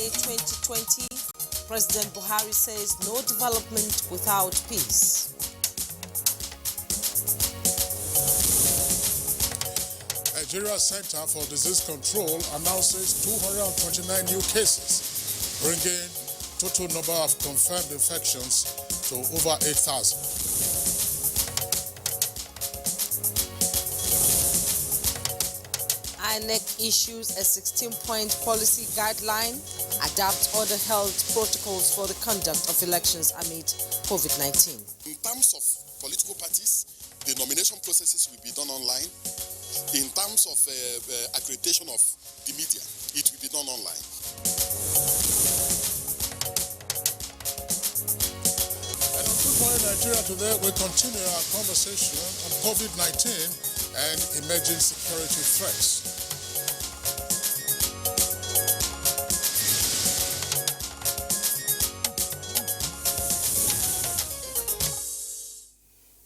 2020, President Buhari says no development without peace. Nigeria Center for Disease Control announces 229 new cases, bringing total number of confirmed infections to over 8,000. INEC issues a 16-point policy guideline, adapt other health protocols for the conduct of elections amid COVID-19. In terms of political parties, the nomination processes will be done online. In terms of accreditation of the media, it will be done online. And on Good Morning Nigeria today, we continue our conversation on COVID-19 and emerging security threats.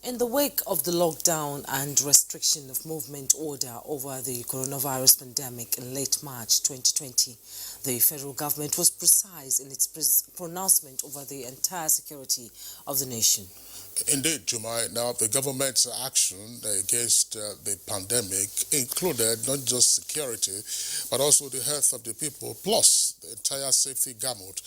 In the wake of the lockdown and restriction of movement order over the coronavirus pandemic in late March 2020, the federal government was precise in its pronouncement over the entire security of the nation. Indeed, Jumai. Now, the government's action against the pandemic included not just security, but also the health of the people, plus the entire safety gamut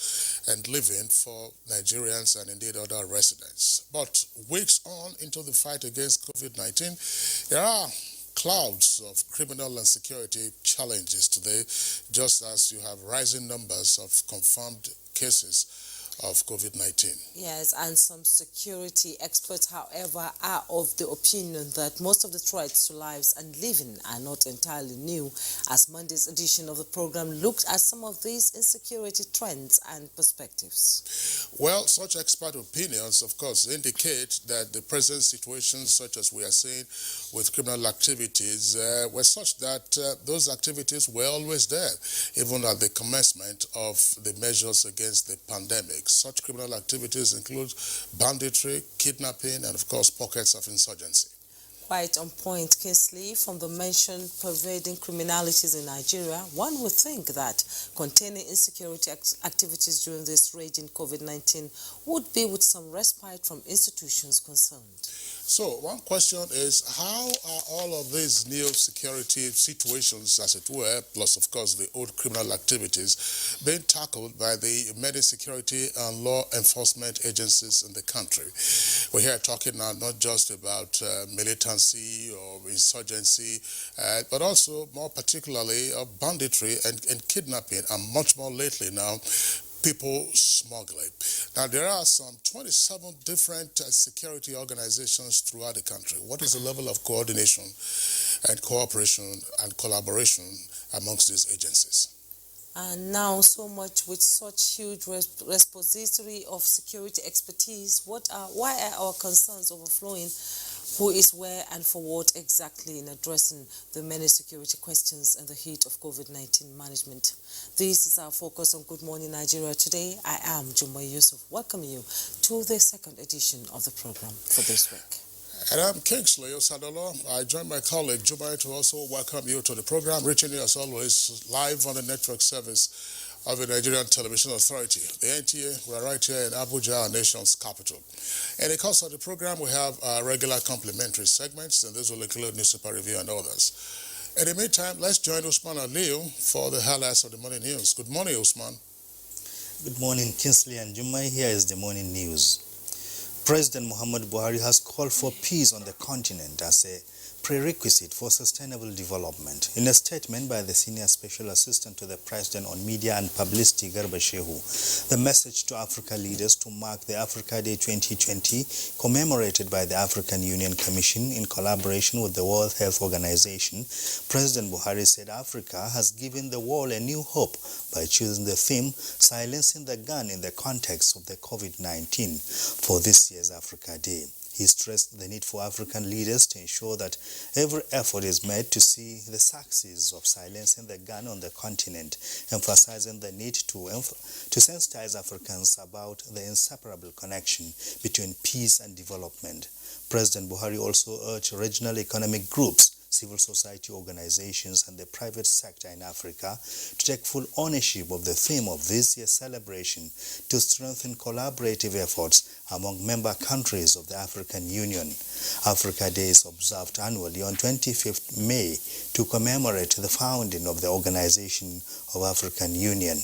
and living for Nigerians and indeed other residents. But weeks on into the fight against COVID-19, there are clouds of criminal and security challenges today, just as you have rising numbers of confirmed cases of COVID-19. Yes, and some security experts, however, are of the opinion that most of the threats to lives and living are not entirely new, as Monday's edition of the program looked at some of these insecurity trends and perspectives. Well, such expert opinions, of course, indicate that the present situation, such as we are seeing with criminal activities, were such that those activities were always there, even at the commencement of the measures against the pandemic. Such criminal activities include banditry, kidnapping, and of course pockets of insurgency. Quite on point, Kingsley. From the mentioned pervading criminalities in Nigeria, one would think that containing insecurity activities during this raging COVID-19 would be with some respite from institutions concerned. So one question is, how are all of these new security situations, as it were, plus of course the old criminal activities, being tackled by the many security and law enforcement agencies in the country? We're here talking now not just about militancy or insurgency, but also more particularly of banditry and kidnapping, and much more lately now, people smuggling. Now, there are some 27 different security organizations throughout the country. What is the level of coordination and cooperation and collaboration amongst these agencies? And now, so much with such huge repository of security expertise, why are our concerns overflowing? Who is where and for what exactly in addressing the many security questions in the heat of COVID-19 management? This is our focus on Good Morning Nigeria today. I am Jumai Yusuf. Welcome you to the second edition of the program for this week. And I'm Kingsley Osadolo. I join my colleague Jumai to also welcome you to the program, reaching you as always live on the network service of the Nigerian Television Authority, the NTA. We're right here in Abuja, our nation's capital. In the course of the program, we have regular complimentary segments, and this will include newspaper review and others. In the meantime, let's join Usman Aliu for the highlights of the morning news. Good morning, Usman. Good morning, Kingsley and Jumai. Here is the morning news. President Muhammad Buhari has called for peace on the continent as a prerequisite for sustainable development. In a statement by the Senior Special Assistant to the President on Media and Publicity, Garba Shehu, the message to Africa leaders to mark the Africa Day 2020, commemorated by the African Union Commission in collaboration with the World Health Organization, President Buhari said Africa has given the world a new hope by choosing the theme, Silencing the Gun in the context of the COVID-19 for this year's Africa Day. He stressed the need for African leaders to ensure that every effort is made to see the success of silencing the gun on the continent, emphasizing the need to sensitize Africans about the inseparable connection between peace and development. President Buhari also urged regional economic groups civil society organizations, and the private sector in Africa to take full ownership of the theme of this year's celebration to strengthen collaborative efforts among member countries of the African Union. Africa Day is observed annually on 25th May to commemorate the founding of the Organization of African Union.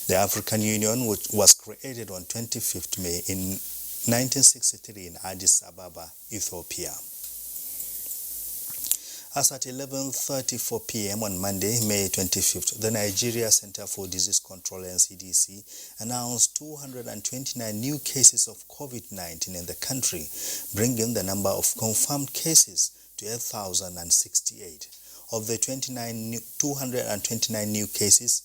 The African Union, which was created on 25th May in 1963 in Addis Ababa, Ethiopia. As at 11:34 p.m. on Monday, May 25th, the Nigeria Center for Disease Control (NCDC) announced 229 new cases of COVID-19 in the country, bringing the number of confirmed cases to 8,068. Of the 229 new cases,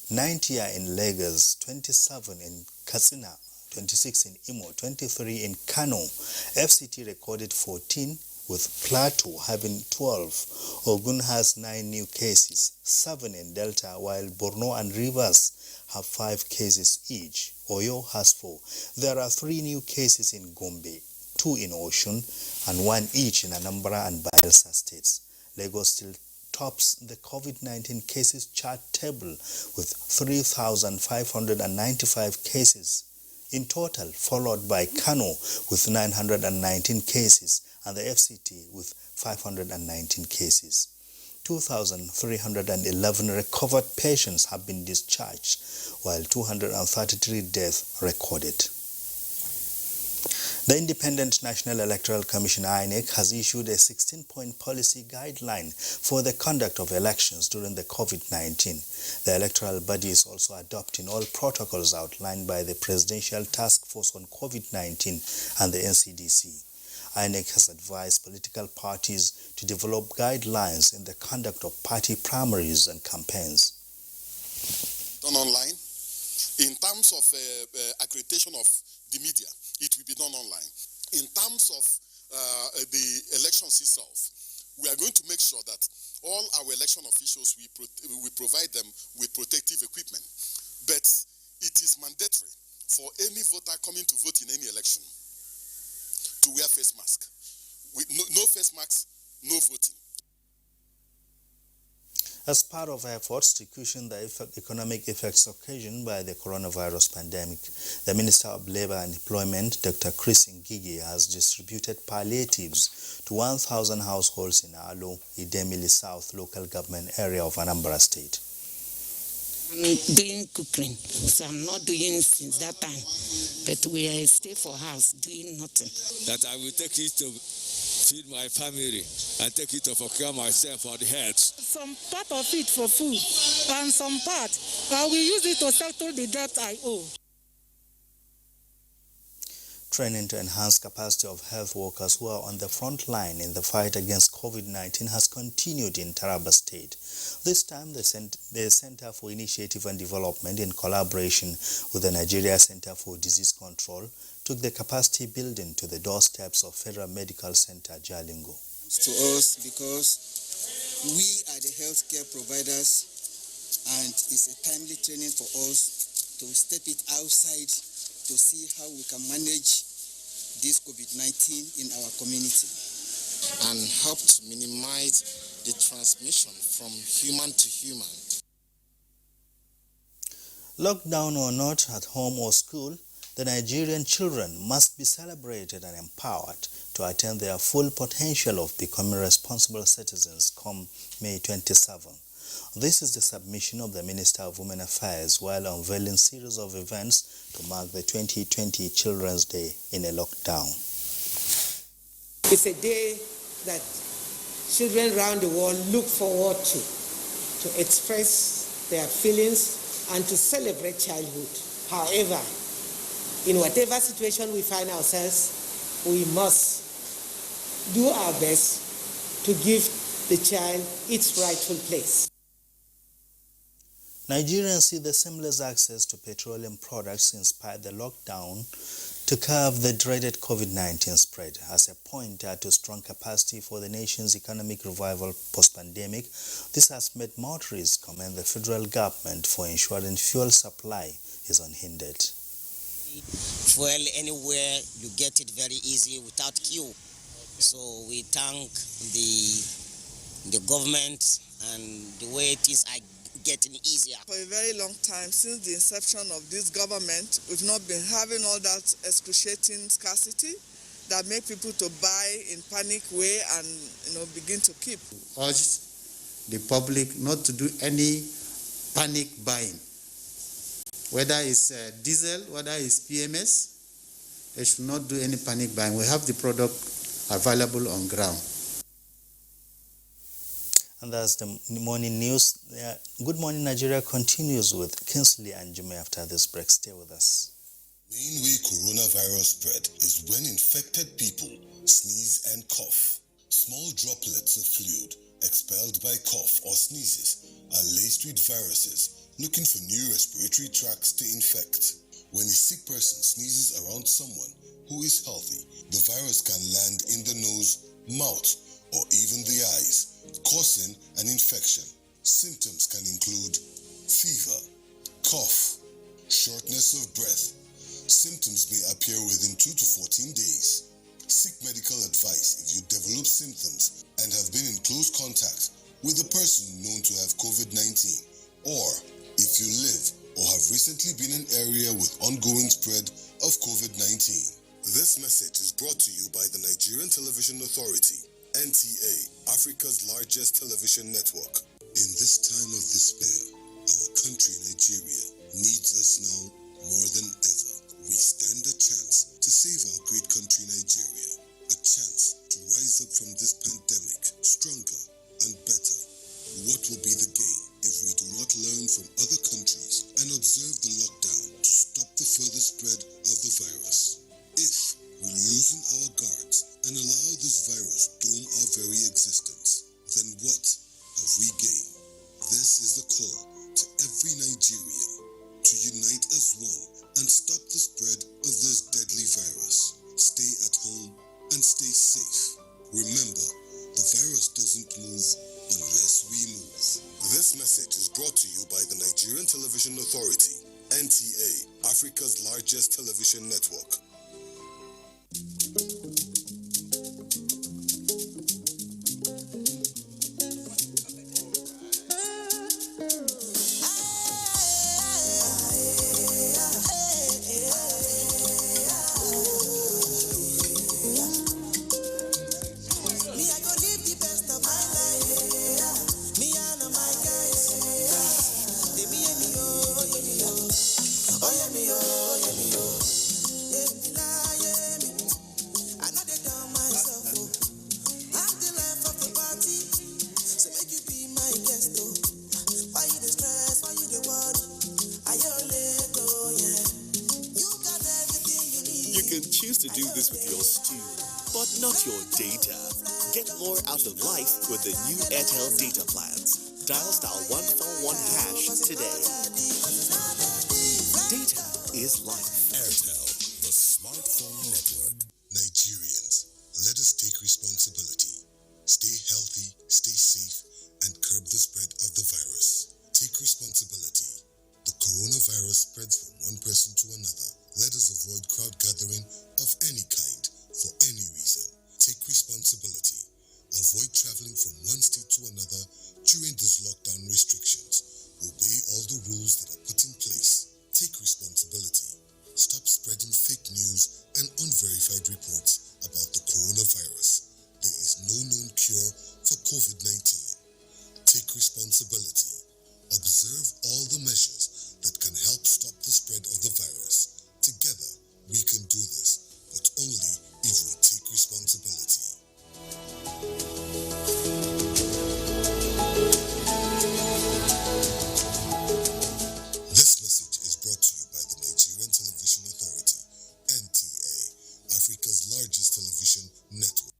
90 are in Lagos, 27 in Katsina, 26 in Imo, 23 in Kano. FCT recorded 14, with Plateau having 12. Ogun has 9 new cases, 7 in Delta, while Borno and Rivers have 5 cases each. Oyo has 4. There are 3 new cases in Gombe, 2 in Osun, and 1 each in Anambra and Bayelsa states. Lagos still tops the COVID-19 cases chart table with 3,595 cases in total, followed by Kano with 919 cases and the FCT with 519 cases. 2,311 recovered patients have been discharged, while 233 deaths recorded. The Independent National Electoral Commission (INEC) has issued a 16-point policy guideline for the conduct of elections during the COVID-19. The electoral body is also adopting all protocols outlined by the Presidential Task Force on COVID-19 and the NCDC. INEC has advised political parties to develop guidelines in the conduct of party primaries and campaigns. Done online. In terms of accreditation of the media, it will be done online. In terms of the elections itself, we are going to make sure that all our election officials, we provide them with protective equipment. But it is mandatory for any voter coming to vote in any election to wear face mask. With no face masks, no voting. As part of efforts to cushion the economic effects occasioned by the coronavirus pandemic, the Minister of Labour and Employment, Dr. Chris Ngige, has distributed palliatives to 1,000 households in Alo, Idemili South local government area of Anambra State. I'm doing cooking, so I'm not doing since that time. But we stay for house doing nothing. That I will take it to feed my family and take it to procure myself for the health. Some part of it for food and some part I will use it to settle the debt I owe. Training to enhance capacity of health workers who are on the front line in the fight against COVID-19 has continued in Taraba State. This time, the Center for Initiative and Development, in collaboration with the Nigeria Center for Disease Control, took the capacity building to the doorsteps of Federal Medical Center, Jalingo. To us, because we are the healthcare providers, and it's a timely training for us to step it outside to see how we can manage this COVID-19 in our community and help to minimize the transmission from human to human. Lockdown or not, at home or school, the Nigerian children must be celebrated and empowered to attain their full potential of becoming responsible citizens come May 27. This is the submission of the Minister of Women Affairs while unveiling a series of events to mark the 2020 Children's Day in a lockdown. It's a day that children around the world look forward to express their feelings and to celebrate childhood. However, in whatever situation we find ourselves, we must do our best to give the child its rightful place. Nigerians see the seamless access to petroleum products inspired the lockdown to curb the dreaded COVID-19 spread. As a pointer to strong capacity for the nation's economic revival post-pandemic, this has made motorists commend the federal government for ensuring fuel supply is unhindered. Fuel anywhere, you get it very easy without queue. So we thank the government and the way things are getting easier. For a very long time, since the inception of this government, we've not been having all that excruciating scarcity that make people to buy in panic way and begin to keep. Urge the public not to do any panic buying. Whether it's diesel, whether it's PMS, they should not do any panic buying. We have the product available on ground. And that's the morning news. Good Morning Nigeria continues with Kingsley and Jume after this break. Stay with us. Main way coronavirus spread is when infected people sneeze and cough. Small droplets of fluid expelled by cough or sneezes are laced with viruses looking for new respiratory tracts to infect. When a sick person sneezes around someone who is healthy, the virus can land in the nose, mouth, or even the eyes, causing an infection. Symptoms can include fever, cough, shortness of breath. Symptoms may appear within 2 to 14 days. Seek medical advice if you develop symptoms and have been in close contact with a person known to have COVID-19, or if you live or have recently been in an area with ongoing spread of COVID-19. This message is brought to you by the Nigerian Television Authority, NTA, Africa's largest television network. In this time of despair, our country, Nigeria, needs us now more than ever. We stand a chance to save our great country, Nigeria. A chance to rise up from this pandemic stronger and better. What will be the gain if we do not learn from other countries and observe the lockdown to stop the further spread of the virus? If we loosen our guards and allow this virus doom our very existence, then what have we gained? This is the call to every Nigerian to unite as one and stop the spread of this deadly virus. Stay at home and stay safe. Remember, the virus doesn't move unless we move. This message is brought to you by the Nigerian Television Authority, NTA, Africa's largest television network. To do this with your stew, but not your data. Get more out of life with the new Airtel data plans. Dial *141# today. Data is life. Airtel, the smartphone network. Nigerians, let us take responsibility. Stay healthy, stay safe, and curb the spread of the virus. Take responsibility. The coronavirus spreads from one person to another. Let us avoid crowd gathering of any kind for any reason. Take responsibility. Avoid traveling from one state to another during these lockdown restrictions. Obey all the rules that are put in place. Take responsibility. Stop spreading fake news and unverified reports about the coronavirus. There is no known cure for COVID-19. Take responsibility. Observe all the measures that can help stop the spread of the virus. Together, we can do this, but only if we take responsibility. This message is brought to you by the Nigerian Television Authority, NTA, Africa's largest television network.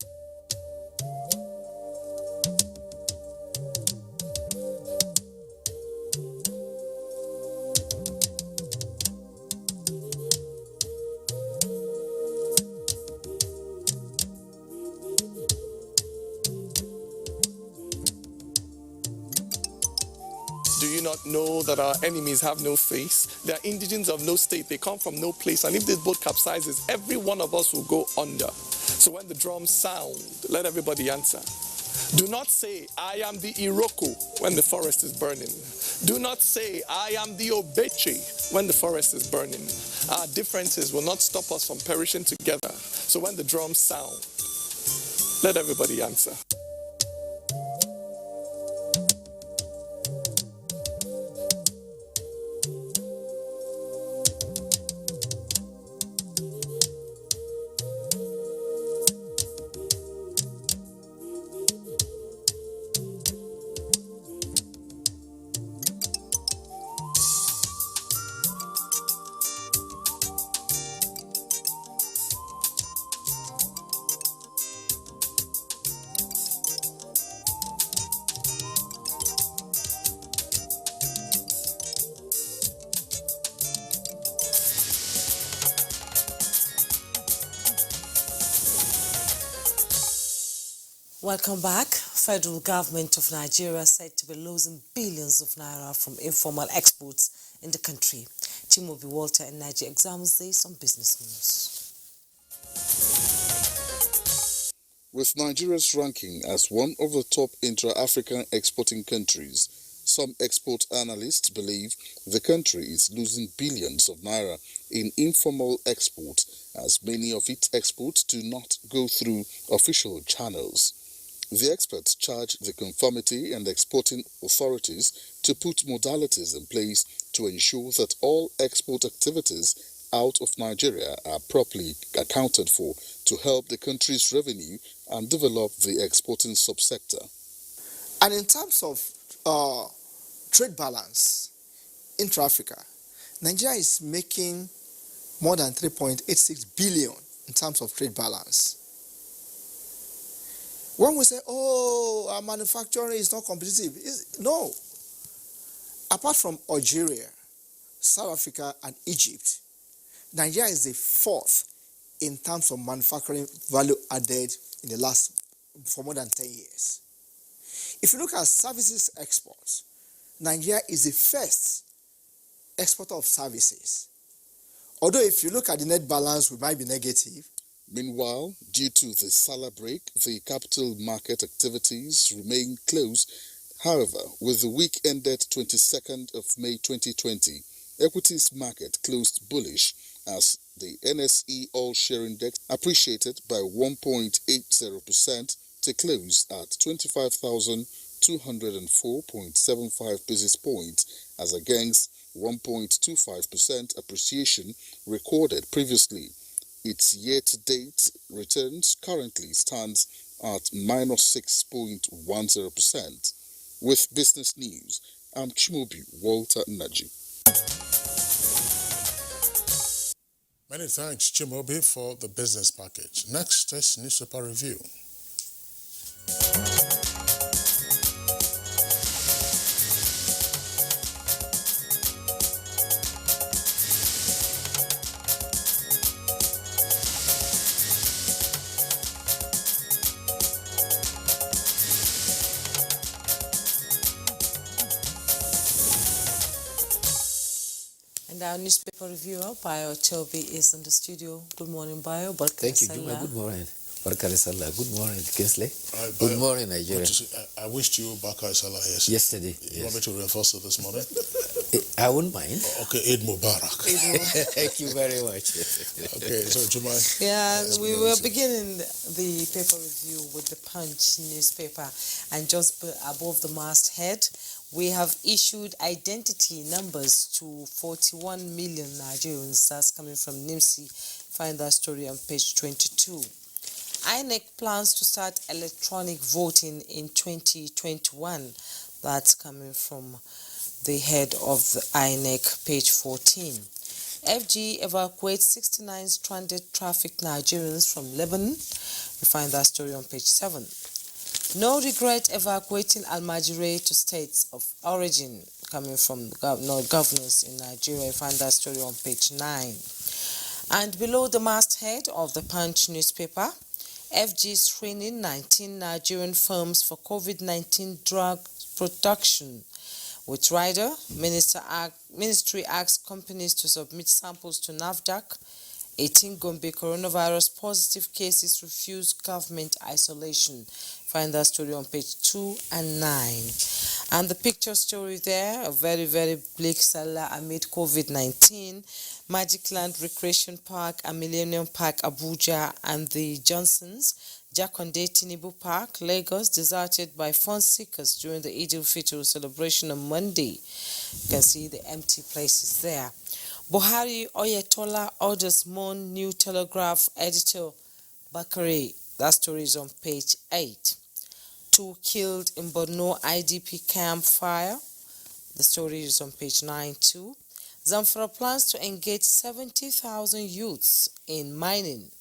Do you not know that our enemies have no face? They are indigents of no state. They come from no place. And if this boat capsizes, every one of us will go under. So when the drums sound, let everybody answer. Do not say, I am the Iroko when the forest is burning. Do not say, I am the Obeche when the forest is burning. Our differences will not stop us from perishing together. So when the drums sound, let everybody answer. Welcome back. Federal government of Nigeria said to be losing billions of naira from informal exports in the country. Chimobi Walter and Nigeria examines this on Business News. With Nigeria's ranking as one of the top intra-African exporting countries, some export analysts believe the country is losing billions of naira in informal export, as many of its exports do not go through official channels. The experts charge the conformity and exporting authorities to put modalities in place to ensure that all export activities out of Nigeria are properly accounted for to help the country's revenue and develop the exporting subsector. And in terms of trade balance, intra-Africa, Nigeria is making more than 3.86 billion in terms of trade balance. When we say, oh, our manufacturing is not competitive, no. Apart from Algeria, South Africa, and Egypt, Nigeria is the fourth in terms of manufacturing value added in the for more than 10 years. If you look at services exports, Nigeria is the first exporter of services. Although if you look at the net balance, we might be negative. Meanwhile, due to the Salah break, the capital market activities remain closed. However, with the week ended 22nd of May 2020, equities market closed bullish as the NSE All-Share Index appreciated by 1.80% to close at 25,204.75 basis points as against 1.25% appreciation recorded previously. Its year-to-date returns currently stands at minus 6.10%. With Business News, I'm Chimobi Walter Naji. Many thanks, Chimobi, for the business package. Next is newspaper review. And our newspaper reviewer, Bayo Chobi, is in the studio. Good morning, Bayo. Thank you, Juma. Good morning. Barkari Salah. Good morning, Kinsley. Good morning, Nigeria. I wished you Barkari Salah yesterday. You want me to reinforce it this morning? I wouldn't mind. Okay, Eid Mubarak. Thank you very much. Okay, so Juma. Yeah, we were beginning the paper review with the Punch newspaper, and just above the masthead, we have issued identity numbers to 41 million Nigerians. That's coming from NIMSI. Find that story on page 22. INEC plans to start electronic voting in 2021. That's coming from the head of the INEC, page 14. FG evacuates 69 stranded trafficked Nigerians from Lebanon. You find that story on page 7. No regret evacuating Almajire to states of origin, coming from governors in Nigeria. You find that story on page 9. And below the masthead of the Punch newspaper, FG screening 19 Nigerian firms for COVID-19 drug production. With rider, Ministry asks companies to submit samples to NAFDAC. 18 Gombe coronavirus positive cases refuse government isolation. Find that story on page 2 and 9. And the picture story there, a very, very bleak Salah amid COVID-19. Magic Land Recreation Park and Millennium Park, Abuja, and the Johnsons, Jakonde Tinubu Park, Lagos, deserted by fun seekers during the Eid al-Fitr celebration on Monday. You can see the empty places there. Buhari Oyetola orders Mon New Telegraph editor Bakare. That story is on page 8. 2 killed in Borno IDP camp fire. The story is on page 9 too. Zamfara plans to engage 70,000 youths in mining.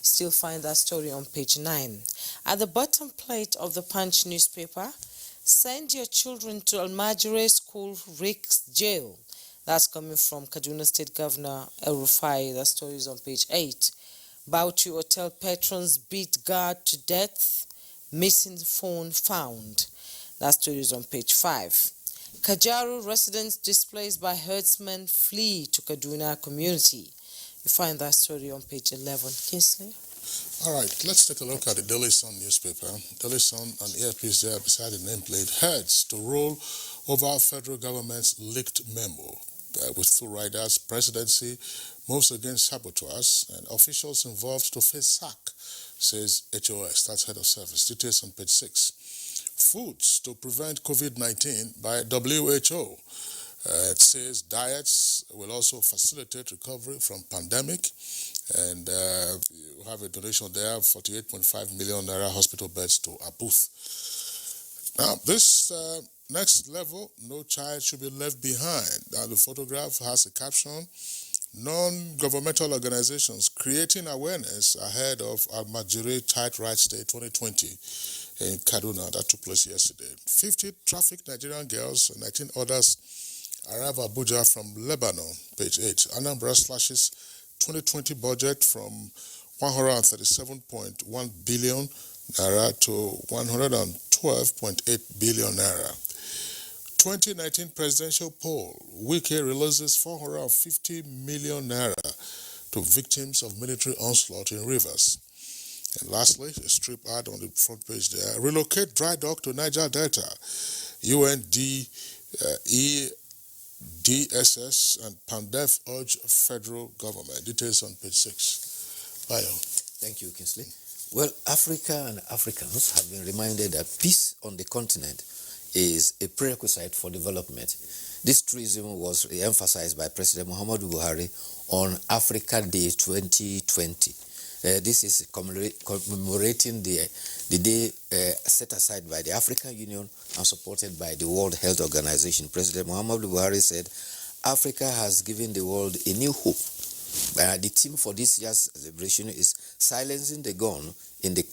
Still find that story on page 9. At the bottom plate of the Punch newspaper, send your children to Almajire School Rick's Jail. That's coming from Kaduna State Governor El Rufai. That story is on page 8. Bauchi Hotel patrons beat guard to death. Missing phone found. That story is on page 5. Kajaru residents displaced by herdsmen flee to Kaduna community. You find that story on page 11. Kingsley? All right, let's take a look at the Daily Sun newspaper. Daily Sun, an earpiece there beside the nameplate, heads to roll over federal government's leaked memo with full riders, presidency moves against saboteurs, and officials involved to face sack, says HOS. That's head of service. Details on page 6. Foods to prevent COVID-19 by WHO. It says diets will also facilitate recovery from pandemic, and you have a donation there, 48.5 million naira hospital beds to Abuja. Now, this next level, no child should be left behind. Now, the photograph has a caption, non-governmental organizations creating awareness ahead of Almajiri Child Rights Day 2020 in Kaduna. That took place yesterday. 50 trafficked Nigerian girls and 19 others arrive Abuja from Lebanon, page 8. Anambra slashes 2020 budget from 137.1 billion naira to 112.8 billion naira. 2019 presidential poll, Wike releases 450 million naira to victims of military onslaught in Rivers. And lastly, a strip ad on the front page there, relocate dry dock to Niger Delta. DSS and PANDEF urge federal government. Details on page 6. Bio. Thank you, Kingsley. Well, Africa and Africans have been reminded that peace on the continent is a prerequisite for development. This truism was emphasized by President Muhammadu Buhari on Africa Day 2020. This is commemorating the day set aside by the African Union and supported by the World Health Organization. President Muhammadu Buhari said, Africa has given the world a new hope. The theme for this year's celebration is silencing the gun in the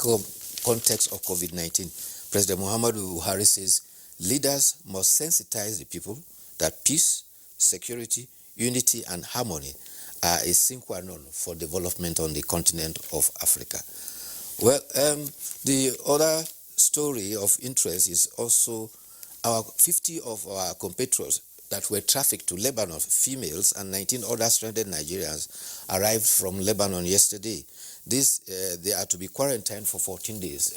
context of COVID-19. President Muhammadu Buhari says, leaders must sensitize the people that peace, security, unity, and harmony are a sine qua non for development on the continent of Africa. Well, the other story of interest is also 50 of our compatriots that were trafficked to Lebanon, females, and 19 other stranded Nigerians arrived from Lebanon yesterday. They are to be quarantined for 14 days.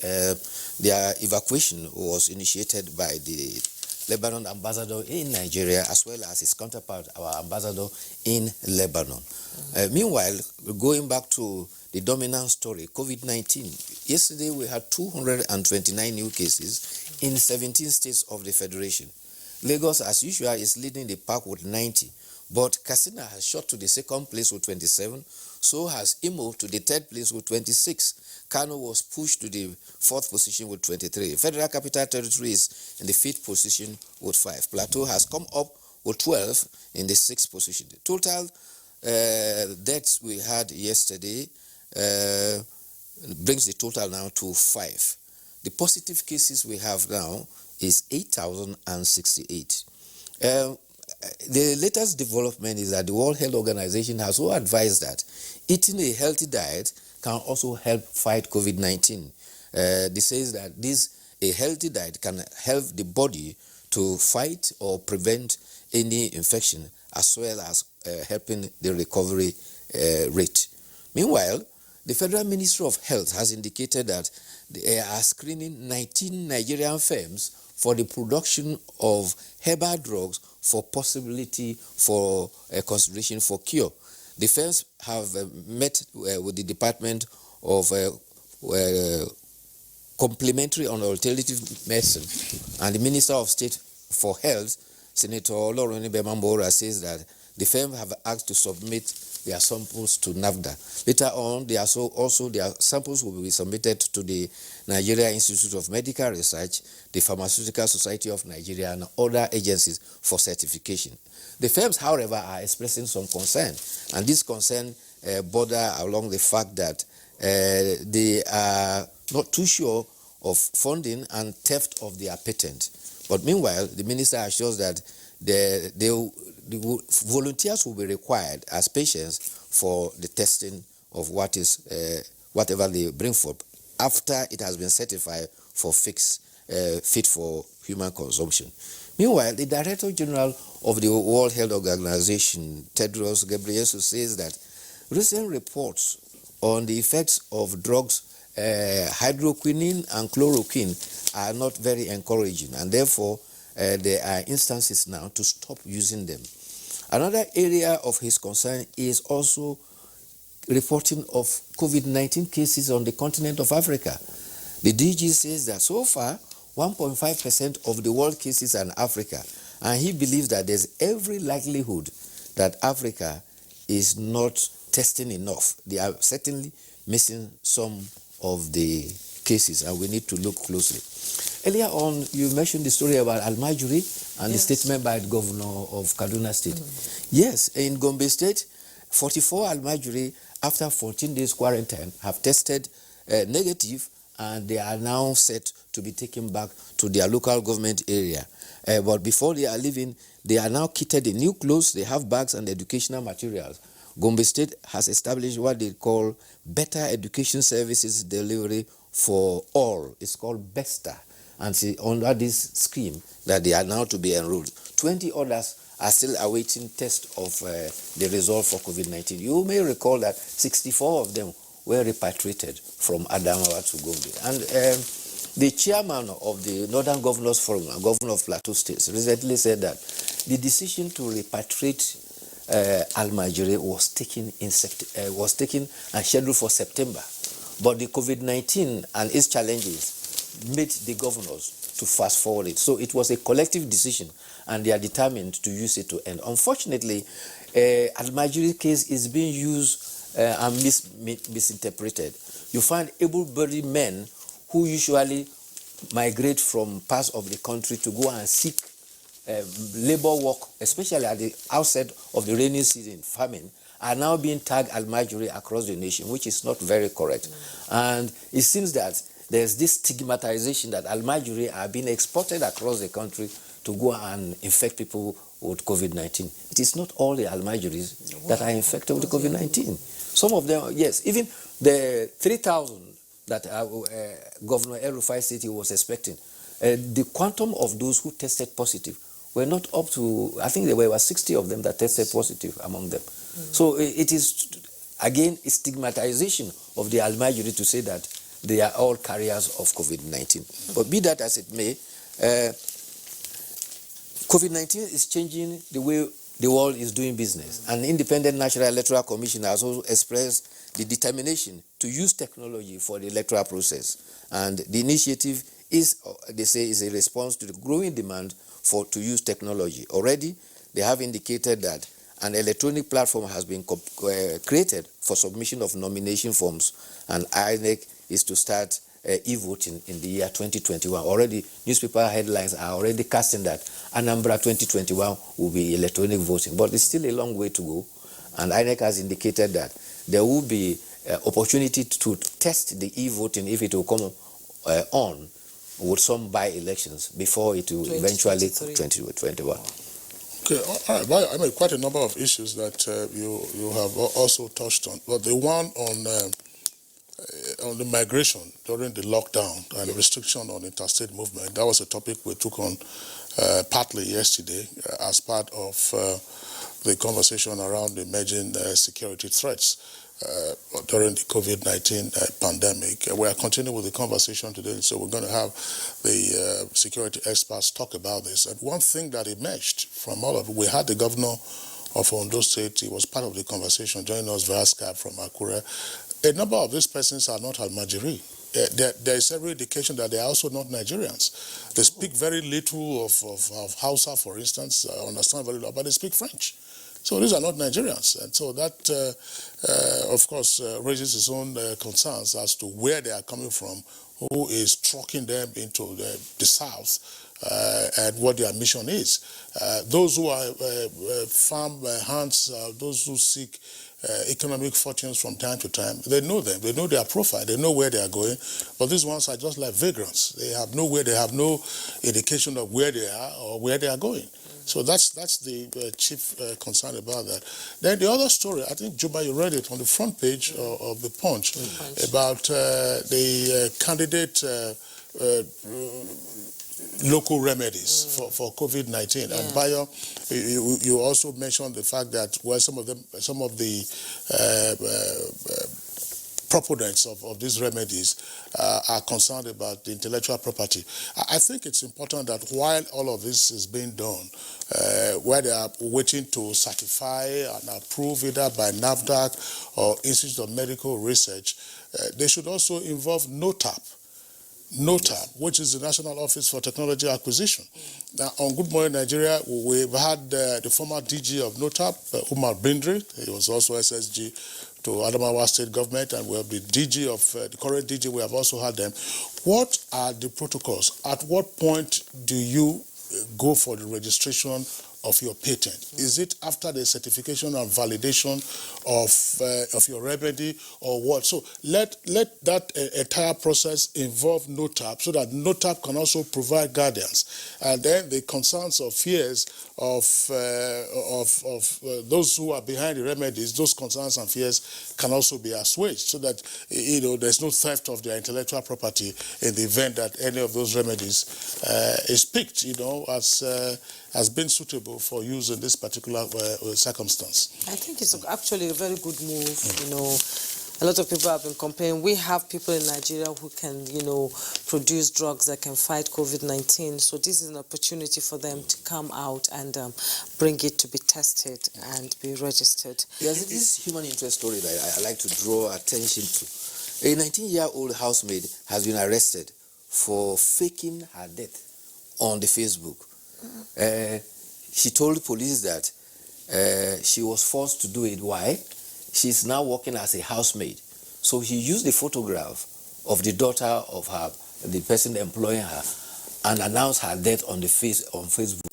Their evacuation was initiated by the Lebanon ambassador in Nigeria, as well as his counterpart, our ambassador in Lebanon. Meanwhile, going back to the dominant story, COVID-19. Yesterday, we had 229 new cases in 17 states of the Federation. Lagos, as usual, is leading the pack with 90, but Katsina has shot to the second place with 27, so has Imo to the third place with 26. Kano was pushed to the fourth position with 23. Federal Capital Territory is in the fifth position with 5. Plateau has come up with 12 in the sixth position. The total deaths we had yesterday brings the total now to 5. The positive cases we have now is 8,068. The latest development is that the World Health Organization has also advised that eating a healthy diet can also help fight COVID-19. This says that a healthy diet can help the body to fight or prevent any infection, as well as helping the recovery rate. Meanwhile, the Federal Ministry of Health has indicated that they are screening 19 Nigerian firms for the production of herbal drugs for possibility for consideration for cure. The firms have met with the Department of Complementary and Alternative Medicine, and the Minister of State for Health, Senator Olorunniyi Bemambora, says that the firm have asked to submit their samples to NAFDA. Later on, their samples will be submitted to the Nigeria Institute of Medical Research, the Pharmaceutical Society of Nigeria, and other agencies for certification. The firms, however, are expressing some concern, and this concern border along the fact that they are not too sure of funding and theft of their patent. But meanwhile, the minister assures that the volunteers will be required as patients for the testing of whatever they bring forth after it has been certified for fit for human consumption. Meanwhile, the Director General of the World Health Organization, Tedros Ghebreyesus, says that recent reports on the effects of drugs hydroquinone and chloroquine are not very encouraging, and therefore there are instances now to stop using them. Another area of his concern is also reporting of COVID-19 cases on the continent of Africa. The DG says that so far 1.5% of the world cases are in Africa, and he believes that there's every likelihood that Africa is not testing enough. They are certainly missing some of the cases, and we need to look closely. Earlier on, you mentioned the story about Almajiri and the statement by the governor of Kaduna State. Yes, in Gombe State, 44 Almajiri, after 14 days quarantine, have tested negative, and they are now set to be taken back to their local government area. But before they are leaving, they are now kitted in new clothes, they have bags and educational materials. Gombe State has established what they call Better Education Services Delivery for All. It's called BESTA. And see, under this scheme that they are now to be enrolled. 20 others are still awaiting test of the result for COVID-19. You may recall that 64 of them were repatriated from Adamawa to Gombe. And the chairman of the Northern Governors Forum, Governor of Plateau State, recently said that the decision to repatriate Almajiri was taken and scheduled for September, but the COVID-19 and its challenges made the governors to fast forward it. So it was a collective decision, and they are determined to use it to end. Unfortunately, Almajiri case is being used and misinterpreted. You find able-bodied men who usually migrate from parts of the country to go and seek labor work, especially at the outset of the rainy season, famine, are now being tagged Almajiri across the nation, which is not very correct. And it seems that there's this stigmatization that Almajiri are being exported across the country to go and infect people with COVID-19. It is not all the Almajiris that are infected with COVID-19. Some of them, yes, even the 3,000 that Governor El-Rufai said he was expecting, the quantum of those who tested positive were not up to, I think there were 60 of them that tested positive among them. So it is, again, a stigmatization of the Almajiri to say that they are all carriers of COVID-19. But be that as it may, COVID-19 is changing the way the world is doing business. An independent National Electoral Commission has also expressed the determination to use technology for the electoral process. And the initiative is, they say, is a response to the growing demand to use technology. Already, they have indicated that an electronic platform has been created for submission of nomination forms, and INEC is to start e-voting in the year 2021. Already, newspaper headlines are already casting that Anambra 2021 will be electronic voting, but it's still a long way to go. And INEC has indicated that there will be opportunity to test the e-voting if it will come on with some by-elections before it will eventually 2021. Okay, all right. Well, I mean, quite a number of issues that you have also touched on. But the one on the migration during the lockdown and the restriction on interstate movement, that was a topic we took on partly yesterday as part of the conversation around the emerging security threats. during the COVID-19 pandemic. We are continuing with the conversation today, so we're going to have the security experts talk about this. And one thing that emerged from all of it, we had the governor of Ondo State. He was part of the conversation, joining us via Skype from Akure. A number of these persons are not Almajiri. There is every indication that they are also not Nigerians. They speak very little of Hausa, for instance, understand very little, but they speak French. So these are not Nigerians. And so that, of course, raises its own concerns as to where they are coming from, who is trucking them into the south, and what their mission is. Those who are farm hands, those who seek economic fortunes from time to time, they know them, they know their profile, they know where they are going, but these ones are just like vagrants. They have nowhere, they have no indication of where they are or where they are going. So that's the chief concern about that. Then the other story, I think, Juba, you read it on the front page of the Punch, about the candidate local remedies for COVID-19. And Bayo, you also mentioned the fact that some of the proponents of these remedies are concerned about the intellectual property. I think it's important that while all of this is being done, where they are waiting to certify and approve either by NAFDAC or Institute of Medical Research, they should also involve NOTAP, which is the National Office for Technology Acquisition. Now, on Good Morning Nigeria, we've had the former DG of NOTAP, Umar Bindri. He was also SSG to Adamawa State Government, and we have the DG of the current DG. We have also had them. What are the protocols? At what point do you go for the registration of your patent? Is it after the certification and validation of your remedy, or what? So let that entire process involve NOTAP, so that NOTAP can also provide guidance, and then the concerns or fears of those who are behind the remedies, those concerns and fears can also be assuaged, so that there's no theft of their intellectual property in the event that any of those remedies is picked, as being suitable for use in this particular circumstance. I think it's actually a very good move. A lot of people have been complaining. We have people in Nigeria who can, produce drugs that can fight COVID-19. So this is an opportunity for them to come out and bring it to be tested and be registered. There's this human interest story that I like to draw attention to. A 19-year-old housemaid has been arrested for faking her death on the Facebook. She told police that she was forced to do it. Why? She's now working as a housemaid. So he used the photograph of the daughter of the person employing her, and announced her death on Facebook.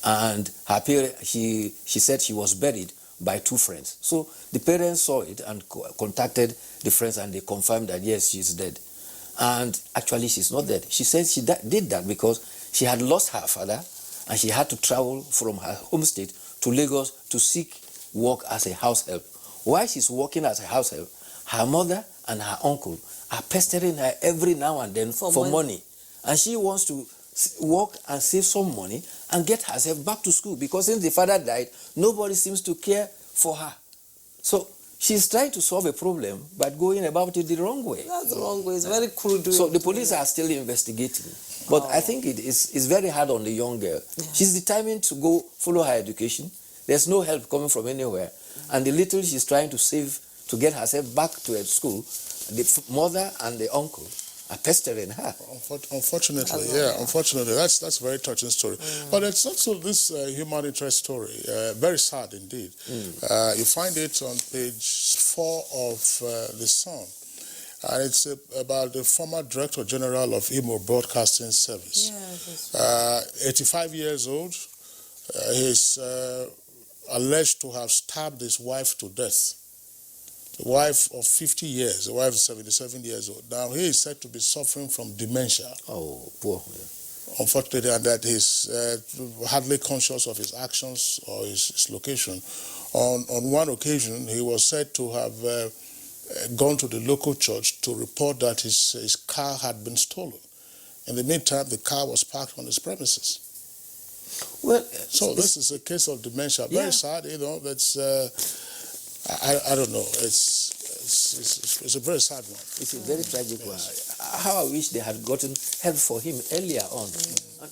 And her parents, she said she was buried by two friends. So the parents saw it and contacted the friends, and they confirmed that yes, she's dead. And actually, she's not dead. She said she did that because she had lost her father, and she had to travel from her home state to Lagos to seek work as a house help. While she's working as a house help, her mother and her uncle are pestering her every now and then for money. And she wants to work and save some money and get herself back to school, because since the father died, nobody seems to care for her. So she's trying to solve a problem, but going about it the wrong way. That's the wrong way. It's very crude. So the police are still investigating. But I think it's very hard on the young girl. Yeah. She's determined to go follow her education. There's no help coming from anywhere. And the little she's trying to save to get herself back to her school, the mother and the uncle are pestering her. Unfortunately, unfortunately, that's a very touching story. But it's also this human interest story, very sad indeed. You find it on page 4 of The Sun. And it's about the former Director General of Imo Broadcasting Service. 85 years old. He's alleged to have stabbed his wife to death. The wife of 50 years, the wife is 77 years old. Now he is said to be suffering from dementia. Oh, poor. Unfortunately, and that he's hardly conscious of his actions or his location. On one occasion, he was said to have gone to the local church to report that his car had been stolen. In the meantime, the car was parked on his premises. Well, so this is a case of dementia. Very sad, that's. I don't know. It's a very sad one. It's a very tragic one. How I wish they had gotten help for him earlier on.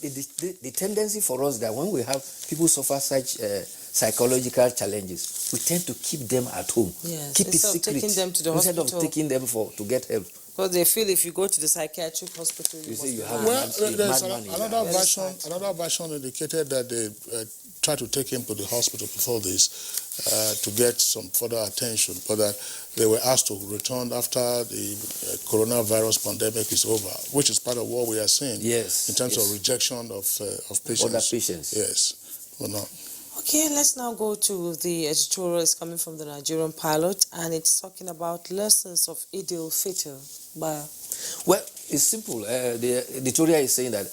The tendency for us that when we have people suffer such psychological challenges, we tend to keep them at home. Yes, Keep it instead of secret. taking them to the instead hospital. of taking them to get help. Because they feel if you go to the psychiatric hospital, you say you must have be Well, mad. there's madman. another version indicated that they tried to take him to the hospital before this to get some further attention, but that they were asked to return after the coronavirus pandemic is over, which is part of what we are seeing. Yes, in terms of rejection of patients. Other patients. Yes, or not. Okay, let's now go to the editorial. It's coming from the Nigerian Pilot, and it's talking about lessons of Eid al-Fitr. Well, it's simple. The editorial is saying that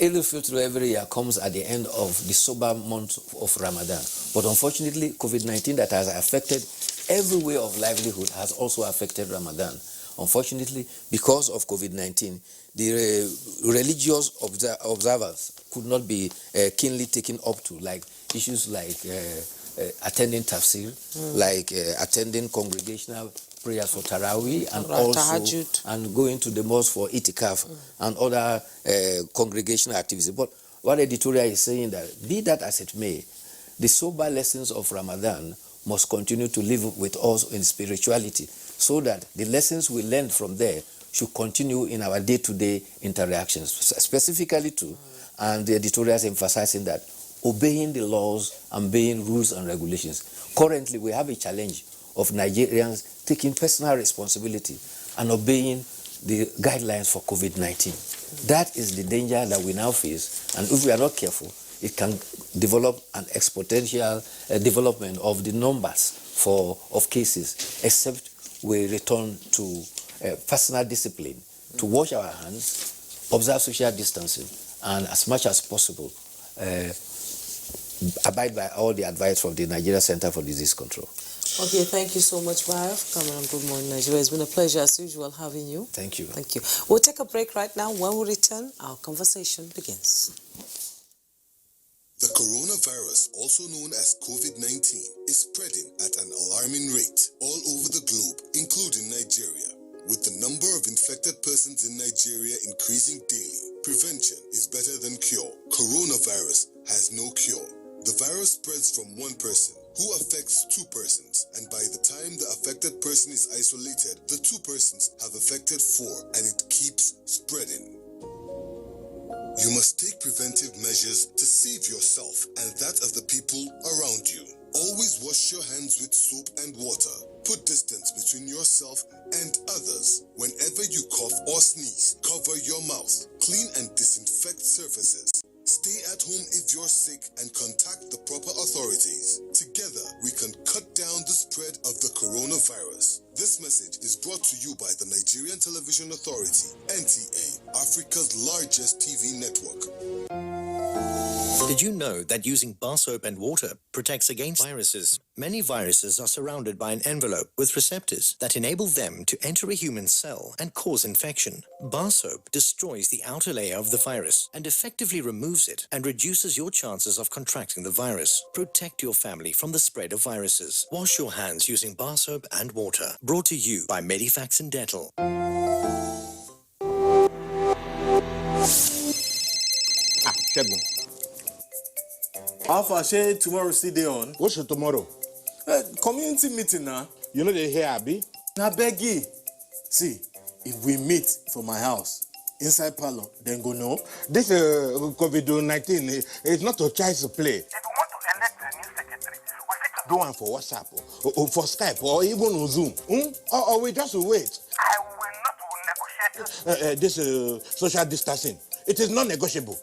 Eid al-Fitr every year comes at the end of the sober month of Ramadan. But unfortunately, COVID-19 that has affected every way of livelihood has also affected Ramadan. Unfortunately, because of COVID-19, the religious observers could not be keenly taken up to, like issues like attending tafsir, like attending congregational prayers for Taraweeh, and also Tahajjud, and going to the mosque for itikaf and other congregational activities. But what editorial is saying that, be that as it may, the sober lessons of Ramadan must continue to live with us in spirituality, so that the lessons we learn from there should continue in our day-to-day interactions, specifically too, and the editorial is emphasizing that obeying the laws and obeying rules and regulations. Currently, we have a challenge of Nigerians taking personal responsibility and obeying the guidelines for COVID-19. That is the danger that we now face, and if we are not careful, it can develop an exponential development of the numbers of cases, except we return to personal discipline, to wash our hands, observe social distancing, and as much as possible, abide by all the advice from the Nigeria Center for Disease Control. Okay, thank you so much, Bayo, for coming on Good Morning Nigeria. It's been a pleasure, as usual, having you. Thank you. Thank you. We'll take a break right now. When we return, our conversation begins. The coronavirus, also known as COVID-19, is spreading at an alarming rate all over the globe, including Nigeria. With the number of infected persons in Nigeria increasing daily, prevention is better than cure. Coronavirus has no cure. The virus spreads from one person, who affects two persons, and by the time the affected person is isolated, the two persons have affected four, and it keeps spreading. You must take preventive measures to save yourself and that of the people around you. Always wash your hands with soap and water. Put distance between yourself and others. Whenever you cough or sneeze, cover your mouth. Clean and disinfect surfaces. Stay at home if you're sick and contact the proper authorities. Together, we can cut down the spread of the coronavirus. This message is brought to you by the Nigerian Television Authority, NTA, Africa's largest TV network. Did you know that using bar soap and water protects against viruses? Many viruses are surrounded by an envelope with receptors that enable them to enter a human cell and cause infection. Bar soap destroys the outer layer of the virus and effectively removes it and reduces your chances of contracting the virus. Protect your family from the spread of viruses. Wash your hands using bar soap and water. Brought to you by Medifax and Dental. Shegun. How far say tomorrow still dey on? What's your tomorrow? Community meeting now. You know they hear Abi? Na beggy. See, if we meet for my house, inside parlor, then go know. This COVID-19 is not a child's play. If we want to elect a new secretary, we fit to Do one for WhatsApp, or for Skype, or even on Zoom. Or we just wait. I will not negotiate. This social distancing, it is non-negotiable.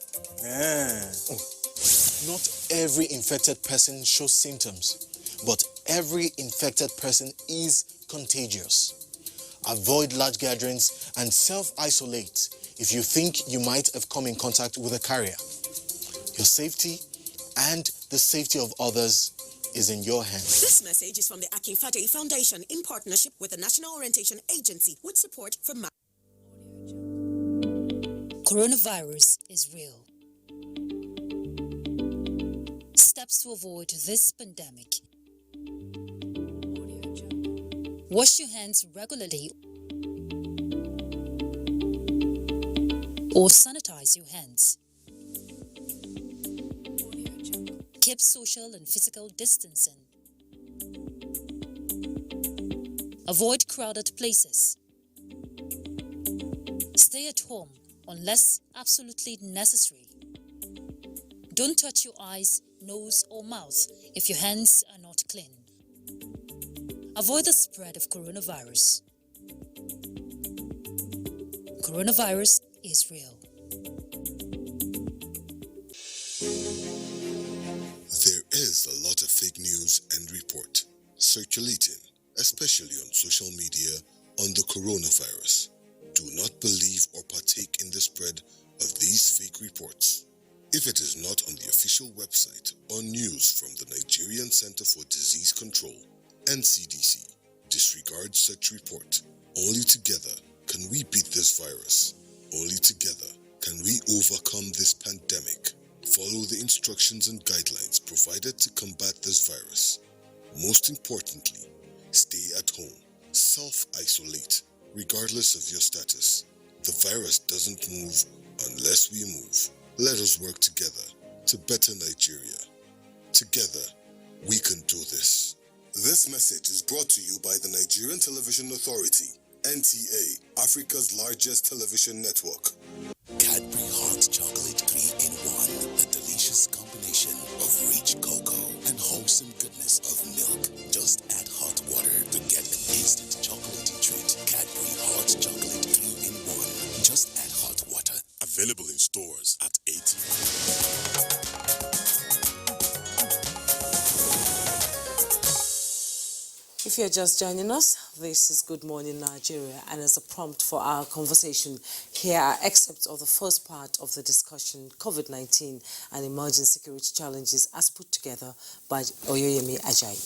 Not every infected person shows symptoms, but every infected person is contagious. Avoid large gatherings and self-isolate if you think you might have come in contact with a carrier. Your safety and the safety of others is in your hands. This message is from the Akin Fateh Foundation in partnership with the National Orientation Agency with support from Coronavirus is real. Steps to avoid this pandemic. Wash your hands regularly or sanitize your hands. Keep social and physical distancing. Avoid crowded places. Stay at home unless absolutely necessary. Don't touch your eyes, nose, or mouth if your hands are not clean. Avoid the spread of coronavirus. Coronavirus is real. There is a lot of fake news and report circulating, especially on social media, on the coronavirus. Do not believe or partake in the spread of these fake reports. If it is not on the official website or news from the Nigerian Center for Disease Control, NCDC, disregard such report. Only together can we beat this virus. Only together can we overcome this pandemic. Follow the instructions and guidelines provided to combat this virus. Most importantly, stay at home. Self-isolate, regardless of your status. The virus doesn't move unless we move. Let us work together to better Nigeria. Together, we can do this. This message is brought to you by the Nigerian Television Authority, NTA, Africa's largest television network. Cadbury Hot Chocolate 3-in-1, a delicious combination of rich cocoa and wholesome goodness of milk. Just add hot water to get an instant chocolatey treat. Cadbury Hot Chocolate 3-in-1. Just add hot water. Available in stores at 18. If you're just joining us, this is Good Morning Nigeria, and as a prompt for our conversation, here are excerpts of the first part of the discussion, COVID-19 and emerging security challenges, as put together by Oyoyemi Ajayi.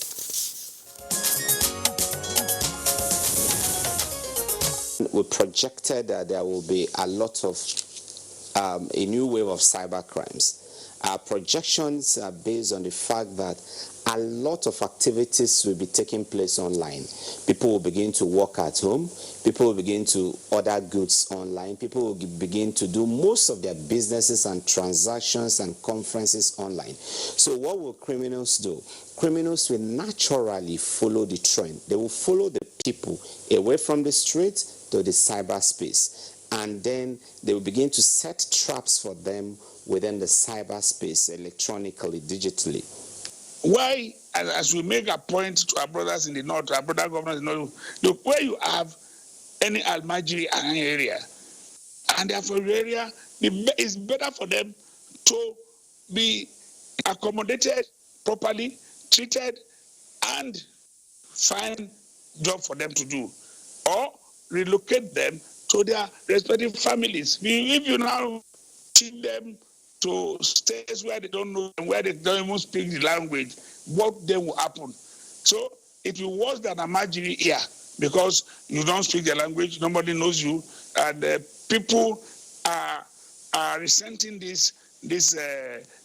We projected that there will be a lot of a new wave of cyber crimes. Our projections are based on the fact that a lot of activities will be taking place online. People will begin to work at home. People will begin to order goods online. People will begin to do most of their businesses and transactions and conferences online. So what will criminals do? Criminals will naturally follow the trend. They will follow the people away from the street to the cyberspace. And then they will begin to set traps for them within the cyberspace, electronically, digitally. Why, as we make a point to our brothers in the north, our brother governors in the north, look, where you have any Almajiri area, and therefore area, it's better for them to be accommodated properly, treated, and find job for them to do, or relocate them to their respective families. If you now teach them to states where they don't know and where they don't even speak the language, what then will happen? So it will worse than a Majiri here, because you don't speak the language, nobody knows you, and people are resenting this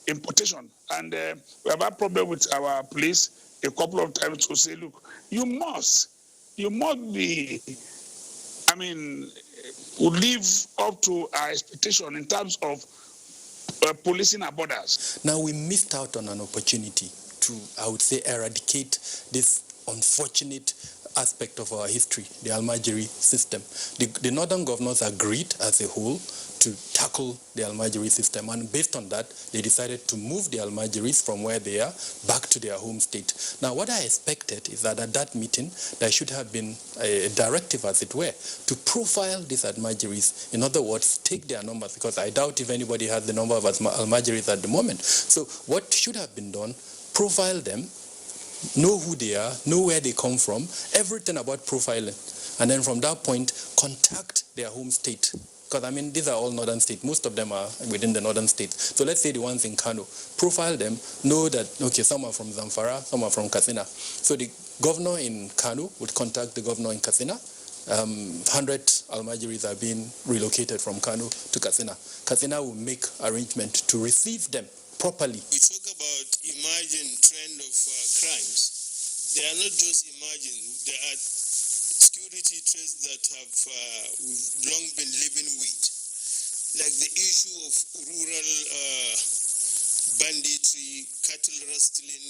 importation. And we have a problem with our police a couple of times to say, look, you must be, live up to our expectation in terms of policing our borders. Now we missed out on an opportunity to, I would say, eradicate this unfortunate aspect of our history, the Almajiri system. The northern governors agreed as a whole to tackle the Almajiri system, and based on that, they decided to move the Almajiris from where they are back to their home state. Now, what I expected is that at that meeting, there should have been a directive, as it were, to profile these Almajiris. In other words, take their numbers, because I doubt if anybody has the number of Almajiris at the moment. So what should have been done, profile them, know who they are, know where they come from, everything about profiling. And then from that point, contact their home state. Because, these are all northern states. Most of them are within the northern states. So let's say the ones in Kano, profile them, know that, okay, some are from Zamfara, some are from Katsina. So the governor in Kano would contact the governor in Katsina. 100 Almajiris are being relocated from Kano to Katsina. Katsina will make arrangement to receive them properly. We talk about emerging trend of crimes. They are not just emerging, they are security threats that have we've long been living with, like the issue of rural banditry, cattle rustling,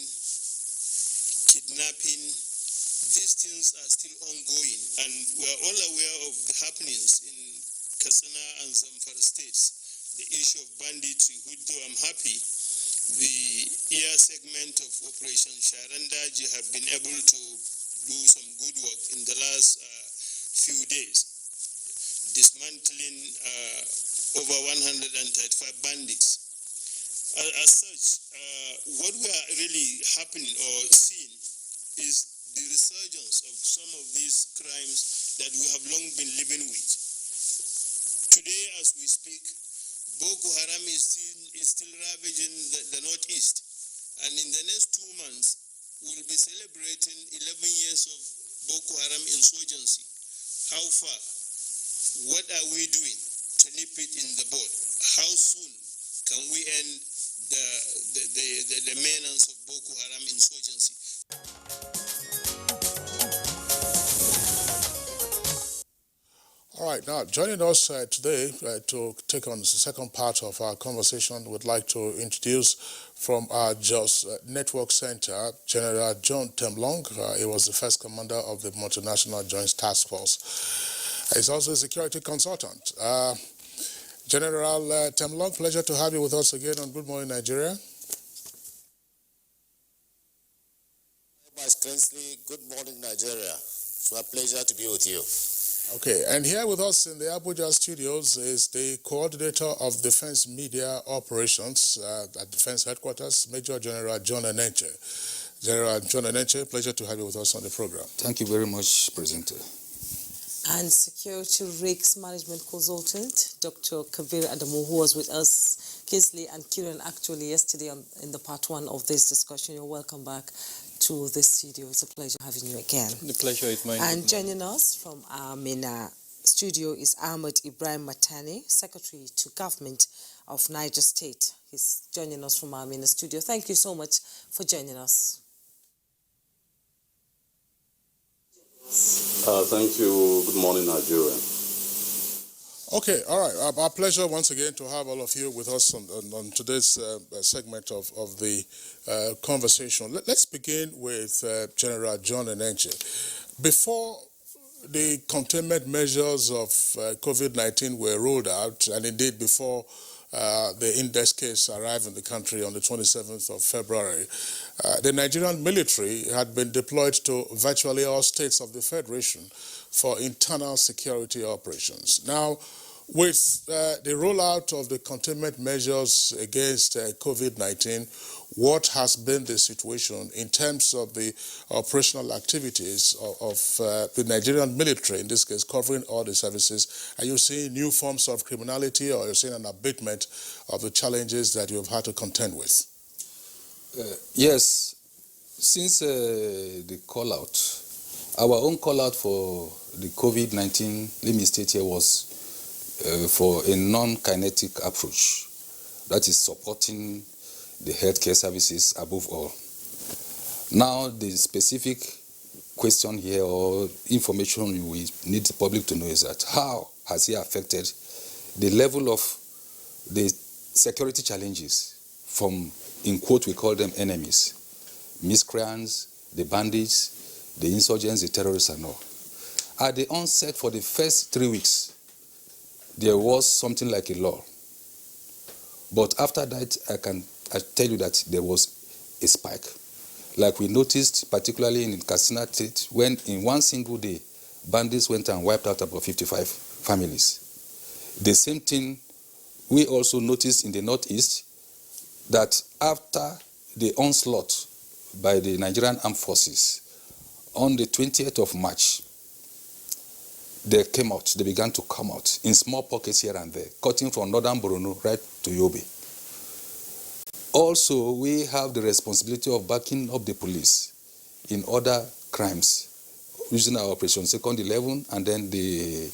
kidnapping. These things are still ongoing, and we are all aware of the happenings in Katsina and Zamfara states. The issue of banditry, which though I'm happy, the air segment of Operation Sharandaji have been able to do some good work in the last few days, dismantling over 135 bandits. As such, what we are really happening or seeing is the resurgence of some of these crimes that we have long been living with. Today, as we speak, Boko Haram is still ravaging the northeast, and in the next 2 months, we'll be celebrating 11 years of Boko Haram insurgency. How far? What are we doing to nip it in the bud? How soon can we end the menace of Boko Haram insurgency? All right, now joining us today to take on the second part of our conversation, we'd like to introduce from our Jos Network Center, General John Temlong. He was the first commander of the Multinational Joint Task Force. He's also a security consultant. General Temlong, pleasure to have you with us again on Good Morning Nigeria. Vice Kingsley, Good Morning Nigeria. It's a pleasure to be with you. Okay, and here with us in the Abuja studios is the coordinator of Defense Media Operations at Defense Headquarters, Major General John Enenche. General John Enenche, pleasure to have you with us on the program. Thank you very much, Presenter. And Security Risks Management Consultant, Dr. Kabir Adamu, who was with us, Kingsley and Kieran, actually yesterday in the part one of this discussion. You're welcome back to the studio. It's a pleasure having you again. The pleasure is mine. And joining us from our main studio is Ahmed Ibrahim Matani, Secretary to Government of Niger State. He's joining us from our main studio. Thank you so much for joining us. Thank you. Good morning, Nigeria. Okay, all right. Our pleasure once again to have all of you with us on today's segment of the conversation. Let's begin with General John Enenche. Before the containment measures of COVID-19 were rolled out, and indeed before the index case arrived in the country on the 27th of February, the Nigerian military had been deployed to virtually all states of the Federation for internal security operations. Now, with the rollout of the containment measures against COVID-19, what has been the situation in terms of the operational activities of the Nigerian military, in this case covering all the services? Are you seeing new forms of criminality, or are you seeing an abatement of the challenges that you've had to contend with? Yes, since the call-out, our own call-out for the COVID-19, let me state here, was for a non-kinetic approach, that is supporting the healthcare services above all. Now, the specific question here or information we need the public to know is that how has it affected the level of the security challenges from, in quote, we call them enemies, miscreants, the bandits, the insurgents, the terrorists and all. At the onset, for the first 3 weeks, there was something like a lull. But after that, I tell you that there was a spike. Like we noticed, particularly in Katsina State, when in one single day, bandits went and wiped out about 55 families. The same thing we also noticed in the Northeast, that after the onslaught by the Nigerian Armed Forces on the 20th of March, they began to come out in small pockets here and there, cutting from northern Borno right to Yobe. Also, we have the responsibility of backing up the police in other crimes, using our Operation Second 11 and then the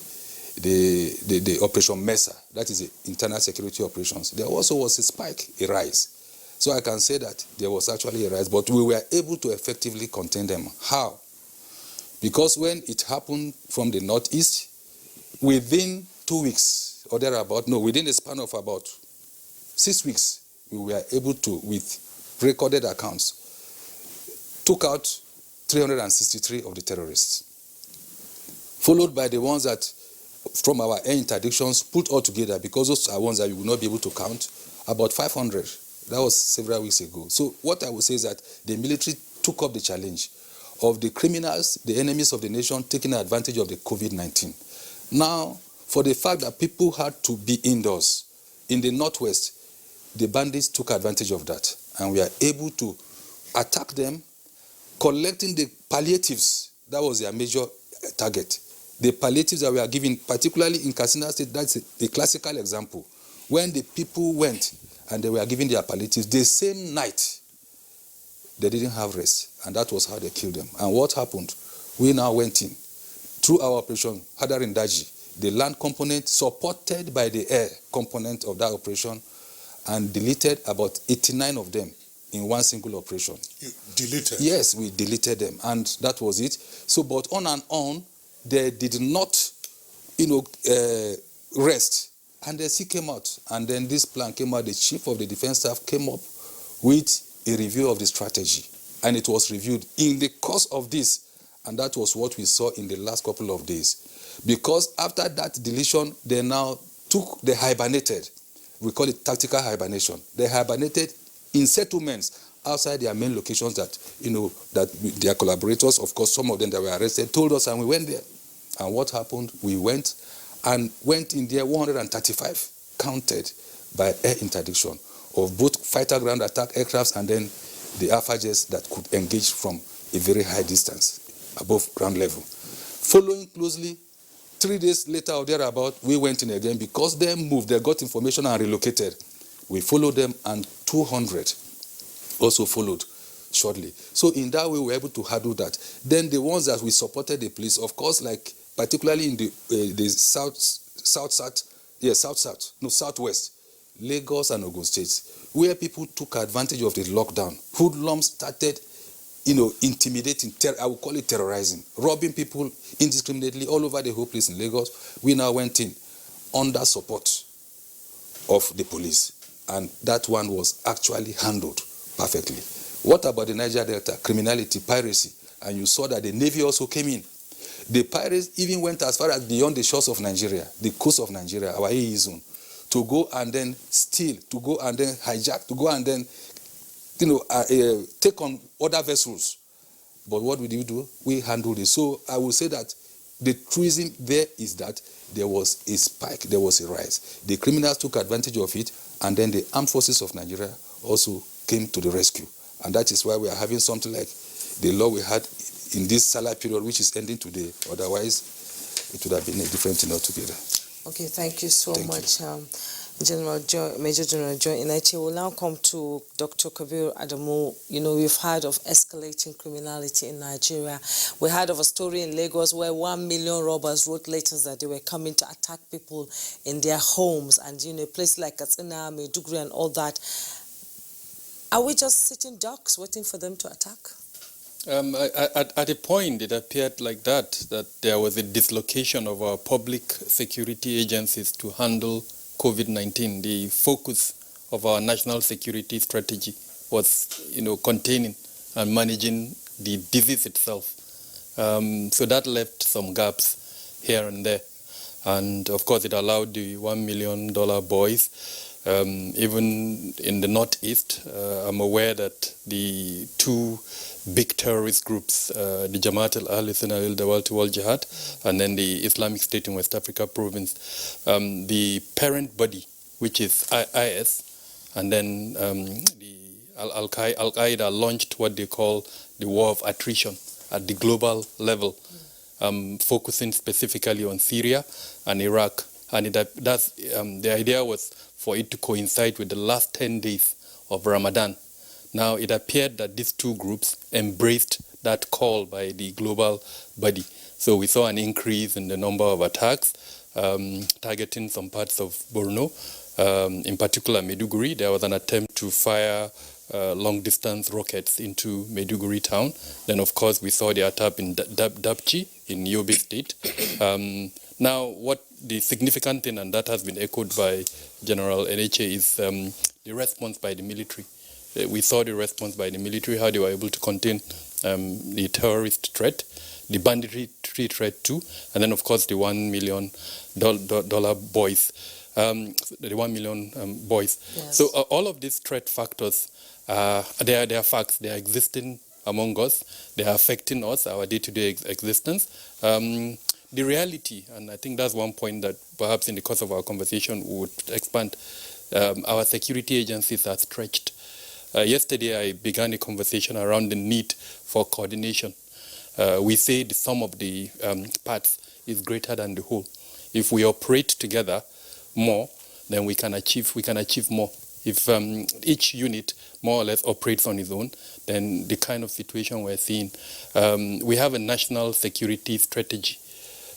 Operation Mesa, that is the internal security operations. There also was a spike, a rise. So I can say that there was actually a rise, but we were able to effectively contain them. How? Because when it happened from the northeast, within 2 weeks or thereabout, no, within a span of about 6 weeks, we were able to, with recorded accounts, took out 363 of the terrorists, followed by the ones that, from our air interdictions, put all together, because those are ones that we will not be able to count, about 500. That was several weeks ago. So what I would say is that the military took up the challenge of the criminals, the enemies of the nation, taking advantage of the COVID-19. Now, for the fact that people had to be indoors, in the northwest, the bandits took advantage of that, and we are able to attack them, collecting the palliatives. That was their major target. The palliatives that we are giving, particularly in Katsina State, that's a classical example. When the people went and they were giving their palliatives, the same night, they didn't have rest, and that was how they killed them. And what happened? We now went in, through our operation, Hadarin Daji, the land component supported by the air component of that operation, and deleted about 89 of them in one single operation. You deleted? Yes, we deleted them, and that was it. So, but on and on, they did not, rest, and they still came out. And then this plan came out. The chief of the defense staff came up with a review of the strategy, and it was reviewed in the course of this, and that was what we saw in the last couple of days. Because after that deletion, they hibernated. We call it tactical hibernation. They hibernated in settlements outside their main locations that, that their collaborators, of course, some of them that were arrested, told us, and we went there. And what happened? We went in there, 135 counted by air interdiction of both fighter ground attack aircrafts and then the Alpha jets that could engage from a very high distance above ground level. Following closely, 3 days later or thereabout, we went in again because they moved, they got information and relocated. We followed them, and 200 also followed shortly. So in that way, we were able to handle that. Then the ones that we supported the police, of course, like particularly in the southwest, Lagos and Ogun states, where people took advantage of the lockdown. Hoodlums started, intimidating, I would call it terrorizing, robbing people indiscriminately all over the whole place in Lagos. We now went in under support of the police, and that one was actually handled perfectly. What about the Niger Delta? Criminality, piracy, and you saw that the Navy also came in. The pirates even went as far as beyond the shores of Nigeria, the coast of Nigeria, our AE zone, to go and then steal, to go and then hijack, to go and then take on other vessels. But what did we do? We handled it. So I will say that the truism there is that there was a spike, there was a rise. The criminals took advantage of it, and then the armed forces of Nigeria also came to the rescue. And that is why we are having something like the law we had in this Salah period, which is ending today. Otherwise, it would have been a different thing altogether. Okay, thank you so much, Major General Joy Inachi. We'll now come to Dr. Kabir Adamu. We've heard of escalating criminality in Nigeria. We heard of a story in Lagos where 1 million robbers wrote letters that they were coming to attack people in their homes, and places like Katsina, Maiduguri, and all that. Are we just sitting ducks waiting for them to attack? At a point, it appeared like that there was a dislocation of our public security agencies to handle COVID-19. The focus of our national security strategy was, containing and managing the disease itself. So that left some gaps here and there. And of course, it allowed the $1 million boys. Even in the northeast, I'm aware that the two big terrorist groups, the Jamaat al-Ahli al-Dawal Jihad, and then the Islamic State in West Africa province, the parent body, which is IS, and then the Al-Qaeda launched what they call the war of attrition at the global level, focusing specifically on Syria and Iraq. And the idea was for it to coincide with the last 10 days of Ramadan. Now, it appeared that these two groups embraced that call by the global body. So we saw an increase in the number of attacks, targeting some parts of Borno, in particular Maiduguri. There was an attempt to fire long-distance rockets into Maiduguri town. Then, of course, we saw the attack in Dapchi in Yobe State. Now, what the significant thing, and that has been echoed by General NHA, is the response by the military. We saw the response by the military, how they were able to contain the terrorist threat, the banditry threat too, and then, of course, the $1 million boys. The 1 million boys. Yes. So all of these threat factors, they are facts. They are existing among us. They are affecting us, our day-to-day existence. The reality, and I think that's one point that perhaps in the course of our conversation we would expand, our security agencies are stretched. Yesterday I began a conversation around the need for coordination. We say the sum of the parts is greater than the whole. If we operate together more, then we can achieve more. If each unit more or less operates on its own, then the kind of situation we're seeing, we have a national security strategy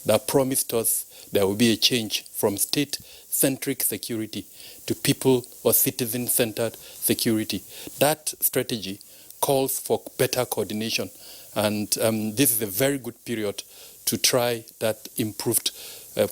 that promised us there will be a change from state-centric security to people or citizen-centered security. That strategy calls for better coordination, and this is a very good period to try that improved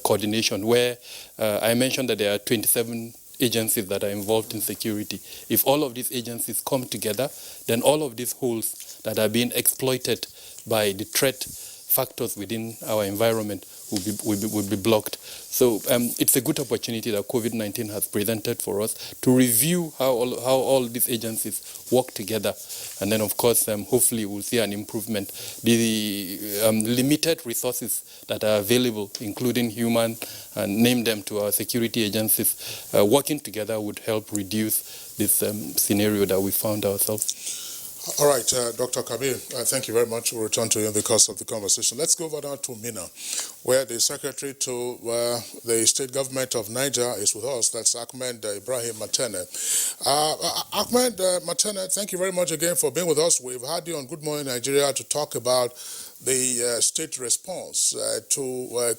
coordination, where I mentioned that there are 27 agencies that are involved in security. If all of these agencies come together, then all of these holes that are being exploited by the threat factors within our environment will be blocked. So it's a good opportunity that COVID-19 has presented for us to review how all these agencies work together. And then, of course, hopefully we'll see an improvement. The limited resources that are available, including human, and name them to our security agencies, working together would help reduce this scenario that we found ourselves. All right, Dr. Kabir, thank you very much. We'll return to you in the course of the conversation. Let's go over now to Mina, where the Secretary to the State Government of Niger is with us. That's Ahmed Ibrahim Matene. Ahmed Matene, thank you very much again for being with us. We've had you on Good Morning Nigeria to talk about the state response to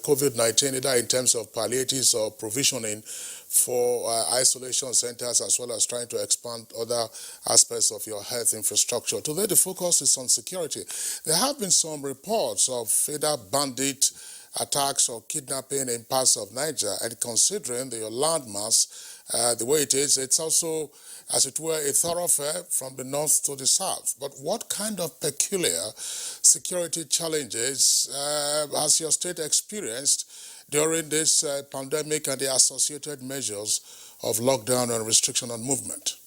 COVID-19, either in terms of palliatives or provisioning for isolation centers, as well as trying to expand other aspects of your health infrastructure. Today, the focus is on security. There have been some reports of either bandit attacks or kidnapping in parts of Niger, and considering your landmass the way it is, it's also, as it were, a thoroughfare from the north to the south. But what kind of peculiar security challenges has your state experienced during this pandemic and the associated measures of lockdown and restriction on movement?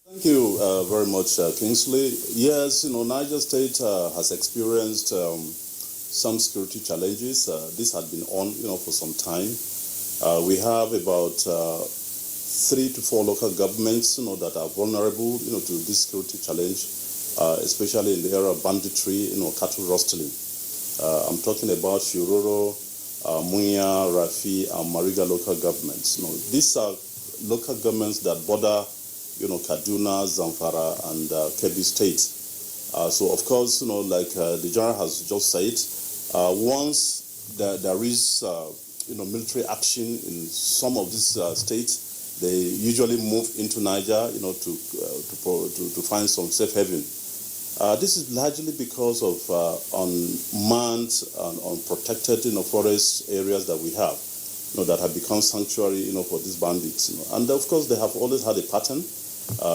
Thank you very much, Kingsley. Yes, Niger State has experienced some security challenges. This had been on, for some time. We have about 3 to 4 local governments, that are vulnerable, to this security challenge, especially in the area of banditry, cattle rustling. I'm talking about Shiroro, Muya, Rafi, and Mariga local governments. These are local governments that border, Kaduna, Zamfara, and Kebbi State. So, of course, like the General has just said, once there is, military action in some of these states, they usually move into Niger, to find some safe haven. This is largely because of unmanned and unprotected, forest areas that we have, that have become sanctuary, for these bandits. And of course, they have always had a pattern.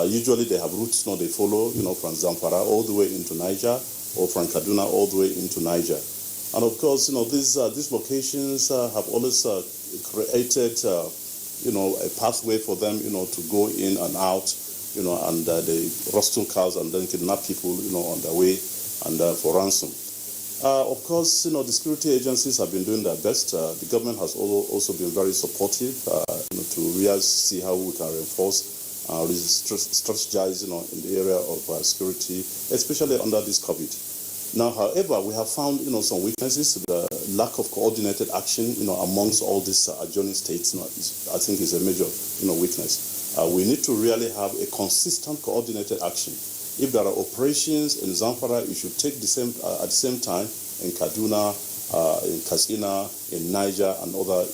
Usually, they have routes, they follow, from Zamfara all the way into Niger, or from Kaduna all the way into Niger. And of course, these locations have always created, a pathway for them, to go in and out, and they rustle cars and then kidnap people, on their way and for ransom. Of course, the security agencies have been doing their best. The government has also been very supportive, to really see how we can reinforce strategize, in the area of security, especially under this COVID. Now, however, we have found, some weaknesses. The lack of coordinated action, amongst all these adjoining states, I think is a major, weakness. We need to really have a consistent coordinated action. If there are operations in Zamfara, you should take at the same time in Kaduna, in Katsina, in Niger, and other,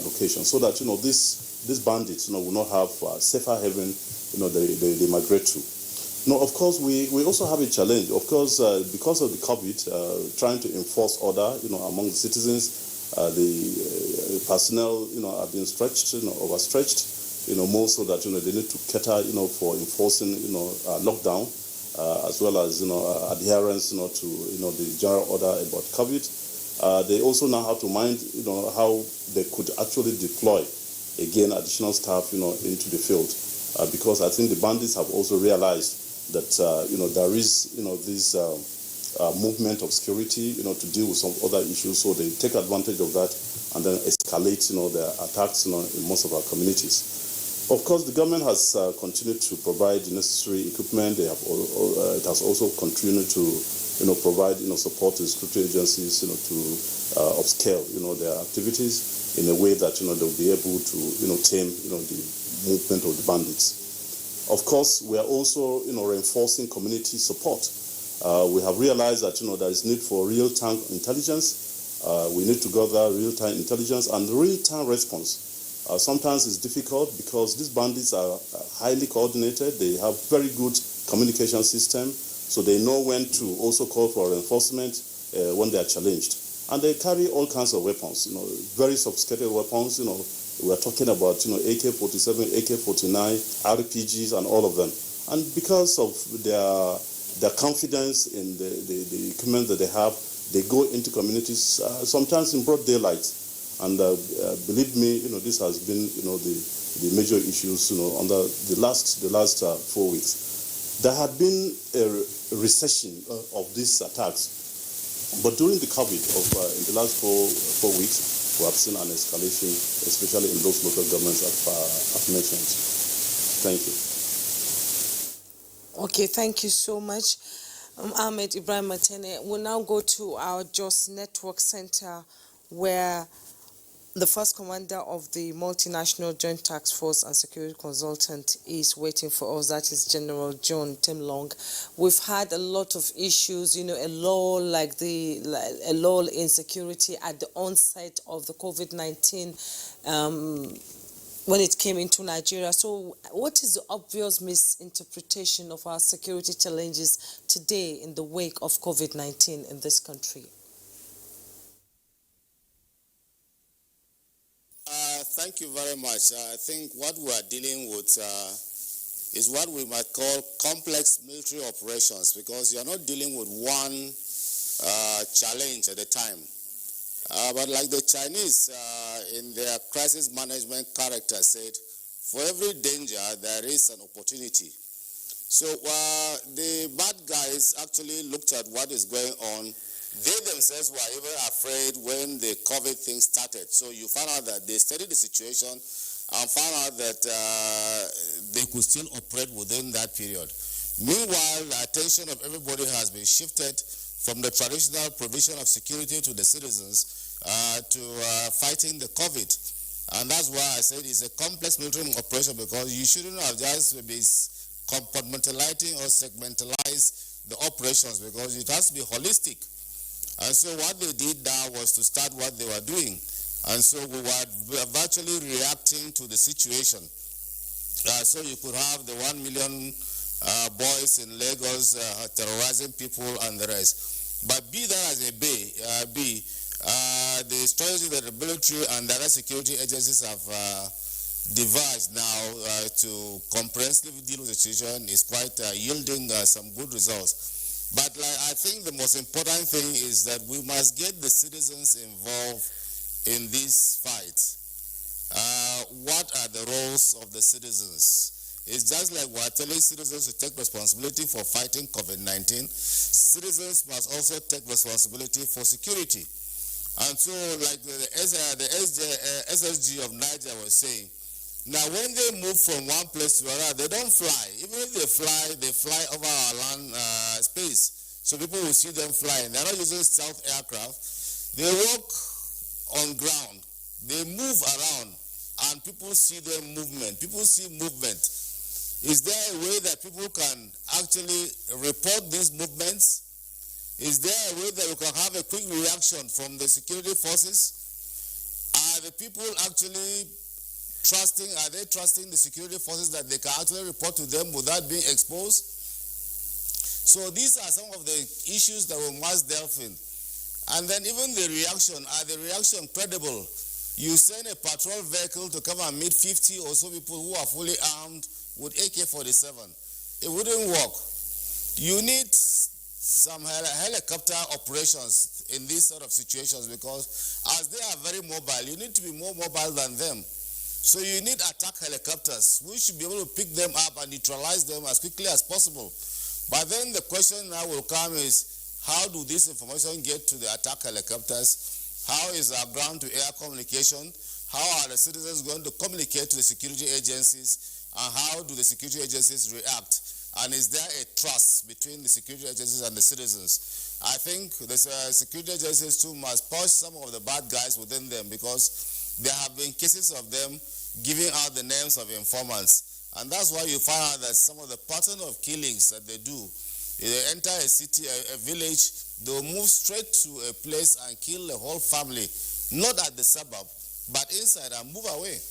locations, so that, this these bandits, will not have safer haven, they migrate to. No, of course, we also have a challenge. Of course, because of the COVID, trying to enforce order, among the citizens, the personnel, have been stretched, overstretched, more so that, they need to cater, for enforcing, lockdown, as well as, adherence, to, the general order about COVID. They also now have to mind, how they could actually deploy, again, additional staff, into the field. Because I think the bandits have also realized that there is this movement of security to deal with some other issues, so they take advantage of that and then escalate their attacks in most of our communities. Of course, the government has continued to provide the necessary equipment. It has also continued to provide support to security agencies to upscale their activities in a way that they'll be able to tame the movement of the bandits. Of course, we are also, reinforcing community support. We have realized that, there is need for real-time intelligence. We need to gather real-time intelligence and real-time response. Sometimes it's difficult because these bandits are highly coordinated. They have very good communication system, so they know when to also call for reinforcement when they are challenged. And they carry all kinds of weapons, very sophisticated weapons, we are talking about, AK-47, AK-49, RPGs, and all of them. And because of their confidence in the equipment that they have, they go into communities sometimes in broad daylight. And believe me, this has been, the major issues, under the last 4 weeks. There had been a recession of these attacks, but during the COVID in the last four weeks, we have seen an escalation, especially in those local governments I've mentioned. Thank you. Okay, thank you so much. Ahmed Ibrahim Matene. We'll now go to our JOS Network Center, where the first commander of the multinational Joint Task Force and security consultant is waiting for us. That is General John Temlong. We've had a lot of issues, a lull in security at the onset of the COVID-19 when it came into Nigeria. So what is the obvious misinterpretation of our security challenges today in the wake of COVID-19 in this country? Thank you very much. I think what we are dealing with is what we might call complex military operations, because you are not dealing with one challenge at a time. But like the Chinese in their crisis management character said, for every danger there is an opportunity. So the bad guys actually looked at what is going on. They themselves were even afraid when the COVID thing started. So you found out that they studied the situation and found out that they could still operate within that period. Meanwhile, the attention of everybody has been shifted from the traditional provision of security to the citizens to fighting the COVID. And that's why I said it's a complex military operation, because you shouldn't have just been compartmentalizing or segmentalize the operations, because it has to be holistic. And so what they did now was to start what they were doing. And so we were virtually reacting to the situation. So you could have the 1 million boys in Lagos terrorizing people and the rest. But be that as it be, the strategy that the military and the other security agencies have devised now to comprehensively deal with the situation is quite yielding some good results. But I think the most important thing is that we must get the citizens involved in this fight. What are the roles of the citizens? It's just like we're telling citizens to take responsibility for fighting COVID-19. Citizens must also take responsibility for security. And so, like the SSG of Niger was saying, now when they move from one place to another, they don't fly. Even if they fly over our land space. So people will see them flying. They're not using stealth aircraft. They walk on ground. They move around, and people see their movement. People see movement. Is there a way that people can actually report these movements? Is there a way that we can have a quick reaction from the security forces? Are the people actually Are they trusting the security forces that they can actually report to them without being exposed? So these are some of the issues that we must delve in. And then even the reaction, are the reaction credible? You send a patrol vehicle to come and meet 50 or so people who are fully armed with AK-47. It wouldn't work. You need some helicopter operations in these sort of situations, because as they are very mobile, you need to be more mobile than them. So you need attack helicopters. We should be able to pick them up and neutralize them as quickly as possible. But then the question now will come is, how do this information get to the attack helicopters? How is our ground-to-air communication? How are the citizens going to communicate to the security agencies? And how do the security agencies react? And is there a trust between the security agencies and the citizens? I think the security agencies too must purge some of the bad guys within them, because there have been cases of them giving out the names of informants. And that's why you find out that some of the pattern of killings that they do, they enter a city, a village, they'll move straight to a place and kill the whole family, not at the suburb, but inside, and move away.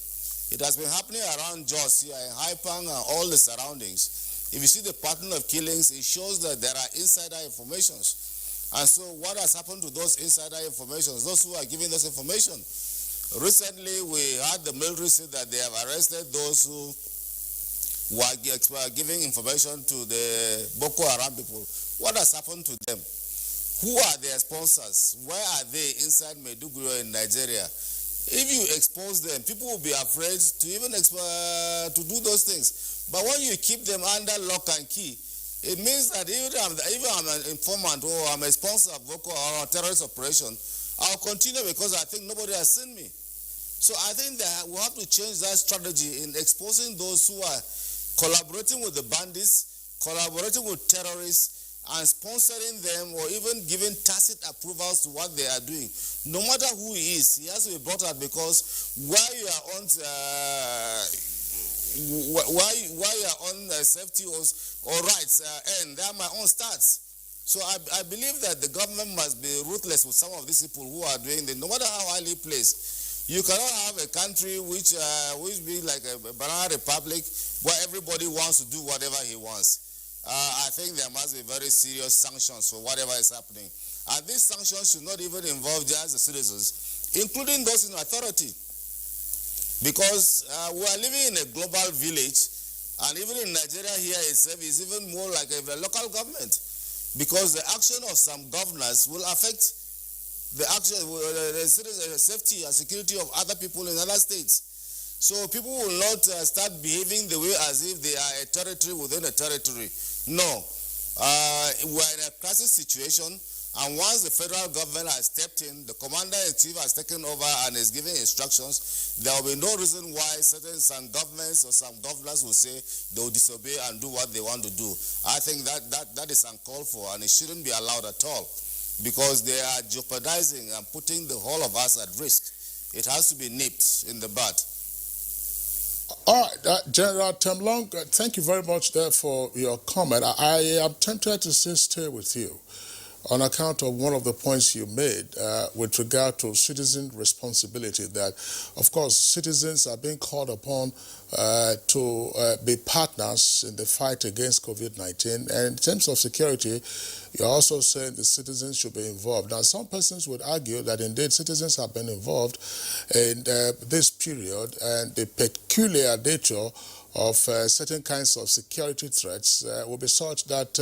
It has been happening around Jos here, in Haipang and all the surroundings. If you see the pattern of killings, it shows that there are insider informations. And so what has happened to those insider informations, those who are giving this information? Recently, we had the military say that they have arrested those who were giving information to the Boko Haram people. What has happened to them? Who are their sponsors? Where are they inside Maiduguri or in Nigeria? If you expose them, people will be afraid to even to do those things. But when you keep them under lock and key, it means that even I'm an informant or I'm a sponsor of Boko or a terrorist operation, I'll continue because I think nobody has seen me. So I think that we have to change that strategy in exposing those who are collaborating with the bandits, collaborating with terrorists, and sponsoring them, or even giving tacit approvals to what they are doing. No matter who he is, he has to be brought out, because while you are on safety or rights end, they are my own stats. So I believe that the government must be ruthless with some of these people who are doing this, no matter how highly placed. You cannot have a country which be like a banana republic where everybody wants to do whatever he wants. I think there must be very serious sanctions for whatever is happening. And these sanctions should not even involve just the citizens, including those in authority. Because we are living in a global village, and even in Nigeria here itself is even more like a local government, because the action of some governors will affect the safety and security of other people in other states. So people will not start behaving the way as if they are a territory within a territory. No. We are in a crisis situation, and once the federal government has stepped in, the commander-in-chief has taken over and is giving instructions, there will be no reason why some governments or some governors will say they will disobey and do what they want to do. I think that is uncalled for, and it shouldn't be allowed at all, because they are jeopardizing and putting the whole of us at risk. It has to be nipped in the bud. All right, General Temlong, thank you very much there for your comment. I am tempted to still stay with you on account of one of the points you made with regard to citizen responsibility, that, of course, citizens are being called upon to be partners in the fight against COVID-19. And in terms of security, you're also saying the citizens should be involved. Now, some persons would argue that indeed citizens have been involved in this period, and the peculiar nature of certain kinds of security threats will be such that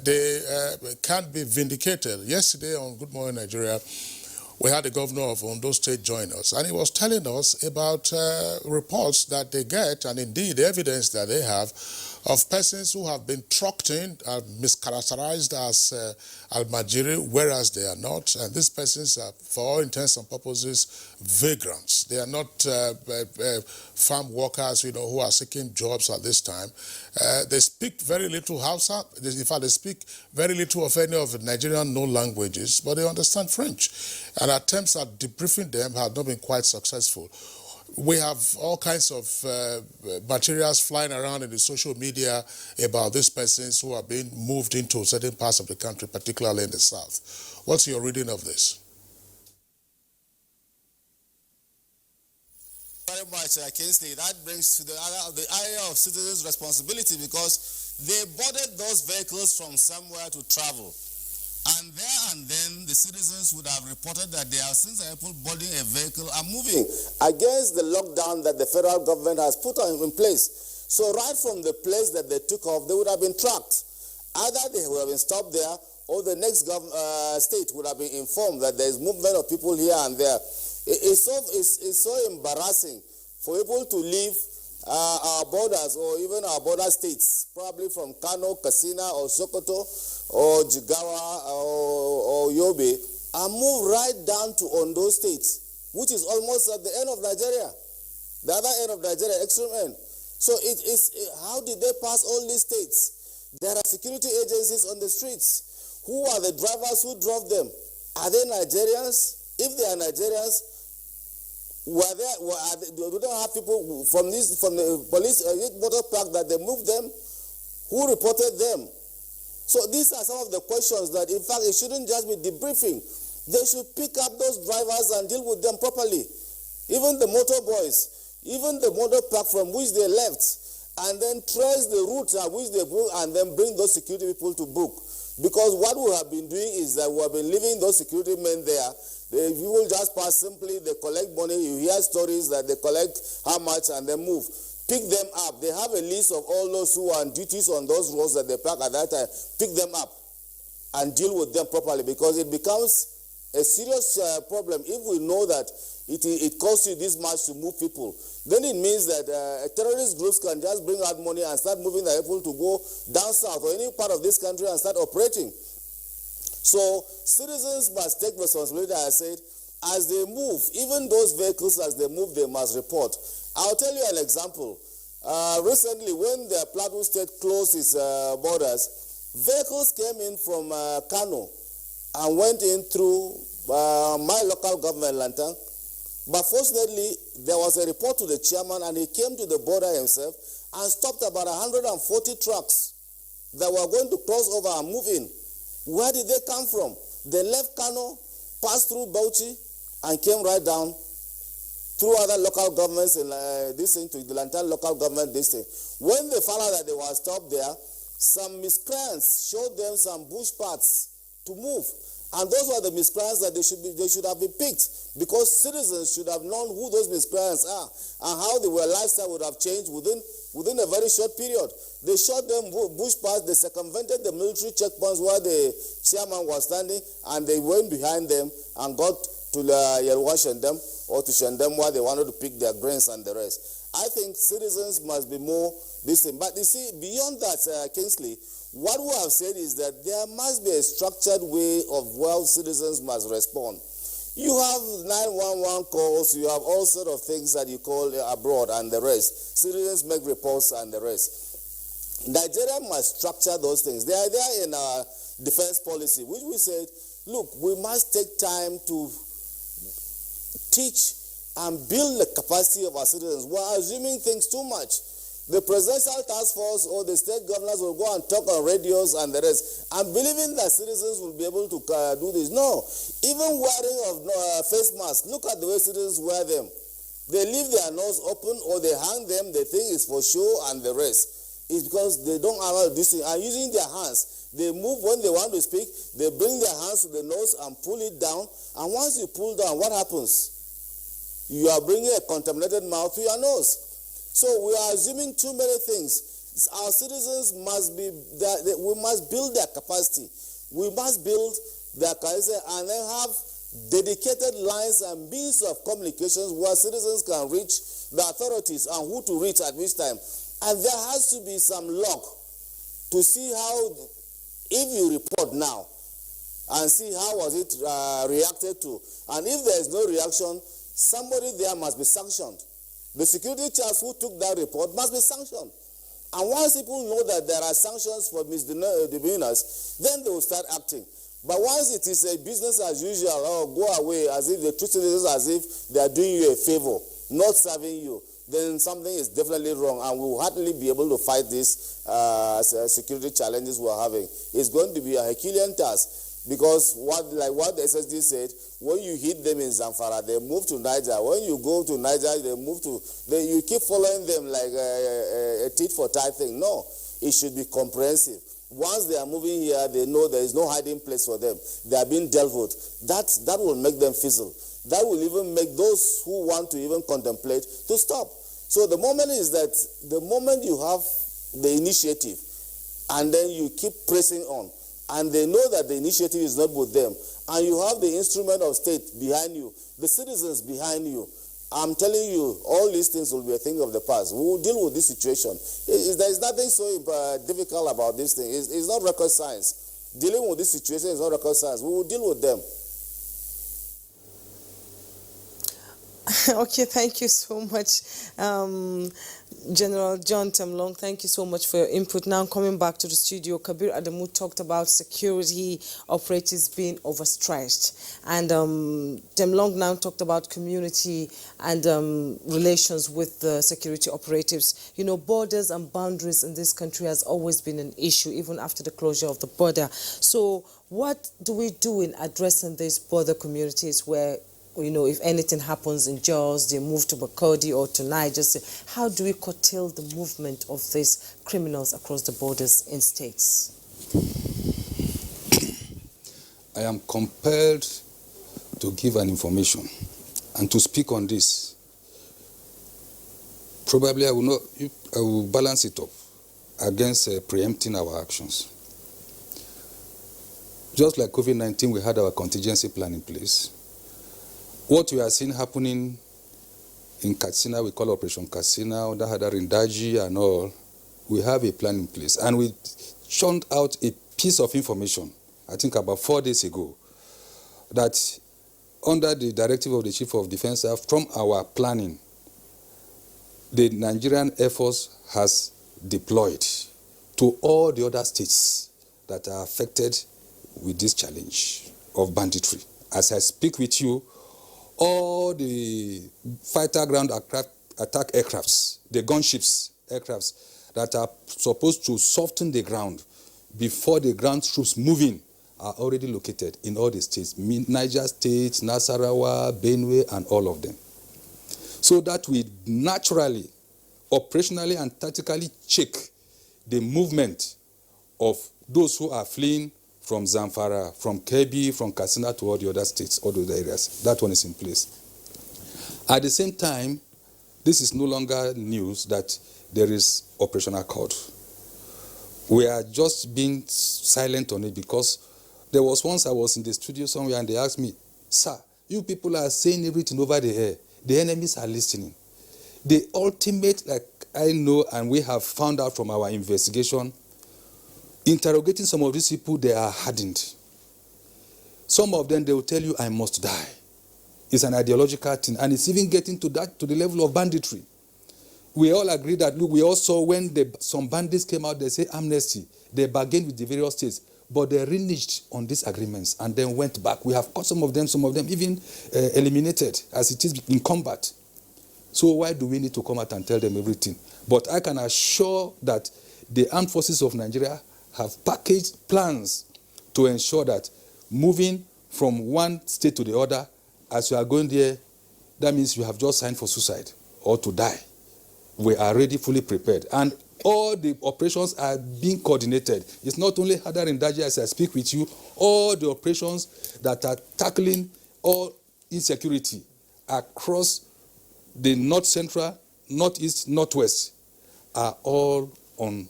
they can't be vindicated. Yesterday on Good Morning Nigeria, we had the governor of Ondo State join us, and he was telling us about reports that they get, and indeed evidence that they have, of persons who have been trucked in and mischaracterized as Almajiri, whereas they are not. And these persons are, for all intents and purposes, vagrants. They are not farm workers, who are seeking jobs at this time. They speak very little Hausa. In fact, they speak very little of any of the Nigerian known languages, but they understand French. And attempts at debriefing them have not been quite successful. We have all kinds of materials flying around in the social media about these persons who are being moved into certain parts of the country, particularly in the south. What's your reading of this? very much, Kingsley. That brings to the area of citizens' responsibility, because they boarded those vehicles from somewhere to travel. And there and then, the citizens would have reported that they have seen people boarding a vehicle and moving against the lockdown that the federal government has put in place. So right from the place that they took off, they would have been tracked. Either they would have been stopped there, or the next state would have been informed that there is movement of people here and there. It's so embarrassing for people to leave our borders, or even our border states, probably from Kano, Katsina, or Sokoto, or Jigawa, or Yobe, and move right down to Ondo State, which is almost at the end of Nigeria, the other end of Nigeria, extreme end. So how did they pass all these states? There are security agencies on the streets. Who are the drivers who drove them? Are they Nigerians? If they are Nigerians, do they have people from the police motor park that they moved them? Who reported them? So these are some of the questions that, in fact, it shouldn't just be debriefing. They should pick up those drivers and deal with them properly. Even the motor boys, even the motor park from which they left, and then trace the route at which they book, and then bring those security people to book. Because what we have been doing is that we have been leaving those security men there. You will just pass simply, they collect money, you hear stories that they collect how much and then move. Pick them up. They have a list of all those who are on duties on those roads that they park at that time. Pick them up and deal with them properly, because it becomes a serious problem if we know that it costs you this much to move people. Then it means that terrorist groups can just bring out money and start moving the people to go down south or any part of this country and start operating. So citizens must take responsibility, I said, as they move. Even those vehicles, as they move, they must report. I'll tell you an example. Recently, when the Plateau State closed its borders, vehicles came in from Kano and went in through my local government, Lantang. But fortunately, there was a report to the chairman, and he came to the border himself and stopped about 140 trucks that were going to cross over and move in. Where did they come from? They left Kano, passed through Bauchi, and came right down through other local governments in to the Lantang local government district. When they found out that they were stopped there, some miscreants showed them some bush paths to move. And those were the miscreants that they should have been picked, because citizens should have known who those miscreants are and how their lifestyle would have changed within a very short period. They shot them bush paths, they circumvented the military checkpoints where the chairman was standing, and they went behind them and got to Yerwa Shandam or to Shandam where they wanted to pick their grains and the rest. I think citizens must be more this thing. But you see, beyond that, Kingsley, what we have said is that there must be a structured way of how citizens must respond. You have 911 calls, you have all sorts of things that you call abroad and the rest. Citizens make reports and the rest. Nigeria must structure those things. They are there in our defense policy, which we said, look, we must take time to teach and build the capacity of our citizens. We're assuming things too much. The presidential task force or the state governors will go and talk on radios and the rest, and believing that citizens will be able to do this. No, even wearing of face masks, look at the way citizens wear them. They leave their nose open or they hang them, they think it's for show and the rest. It's because they don't allow this thing. And using their hands, they move when they want to speak, they bring their hands to the nose and pull it down, and once you pull down, what happens? You are bringing a contaminated mouth to your nose. So we are assuming too many things. Our citizens must be, we must build their capacity. We must build their capacity and then have dedicated lines and means of communications where citizens can reach the authorities and who to reach at which time. And there has to be some log to see how, if you report now, and see how was it reacted to. And if there is no reaction, somebody there must be sanctioned. The security chiefs who took that report must be sanctioned. And once people know that there are sanctions for misdemeanors, then they will start acting. But once it is a business as usual, or go away as if they treat citizens as if they are doing you a favor, not serving you, then something is definitely wrong, and we will hardly be able to fight these security challenges we are having. It's going to be a Herculean task. Because what the SSD said, when you hit them in Zamfara, they move to Niger. When you go to Niger, they move to, you keep following them like a tit-for-tat thing. No, it should be comprehensive. Once they are moving here, they know there is no hiding place for them. They are being dealt with. That will make them fizzle. That will even make those who want to even contemplate to stop. So the moment is that the moment you have the initiative and then you keep pressing on, and they know that the initiative is not with them, and you have the instrument of state behind you, the citizens behind you, I'm telling you, all these things will be a thing of the past. We will deal with this situation. There is nothing so difficult about this thing. It's not rocket science. Dealing with this situation is not rocket science. We will deal with them. Okay, thank you so much, General John Temlong. Thank you so much for your input. Now coming back to the studio, Kabir Adamu talked about security operatives being overstretched, and Temlong now talked about community and relations with the security operatives. You know, borders and boundaries in this country has always been an issue, even after the closure of the border. So what do we do in addressing these border communities where, you know, if anything happens in Jos, they move to Bakodi or to Niger? How do we curtail the movement of these criminals across the borders in states? I am compelled to give an information and to speak on this. Probably I will balance it up against preempting our actions. Just like COVID-19, we had our contingency plan in place. What we are seeing happening in Katsina, we call Operation Katsina, under Hadarindaji and all, we have a plan in place. And we churned out a piece of information, I think about 4 days ago, that under the directive of the Chief of Defense Staff, from our planning, the Nigerian Air Force has deployed to all the other states that are affected with this challenge of banditry. As I speak with you, all the fighter ground attack aircrafts, the gunships aircrafts that are supposed to soften the ground before the ground troops move in are already located in all the states, Niger State, Nasarawa, Benue, and all of them. So that we naturally, operationally and tactically check the movement of those who are fleeing from Zamfara, from Kebbi, from Katsina to all the other states, all the other areas. That one is in place. At the same time, this is no longer news that there is Operation Accord. We are just being silent on it because there was once I was in the studio somewhere and they asked me, "Sir, you people are saying everything over the air. The enemies are listening." The ultimate, like I know and we have found out from our investigation, interrogating some of these people, they are hardened. Some of them, they will tell you, "I must die." It's an ideological thing, and it's even getting to the level of banditry. We all agree that, look, we all saw when some bandits came out, they say amnesty. They bargained with the various states, but they reneged on these agreements and then went back. We have caught some of them even eliminated as it is in combat. So why do we need to come out and tell them everything? But I can assure that the armed forces of Nigeria have packaged plans to ensure that moving from one state to the other, as you are going there, that means you have just signed for suicide or to die. We are already fully prepared. And all the operations are being coordinated. It's not only Hadarindaji as I speak with you, all the operations that are tackling all insecurity across the north central, northeast, northwest are all on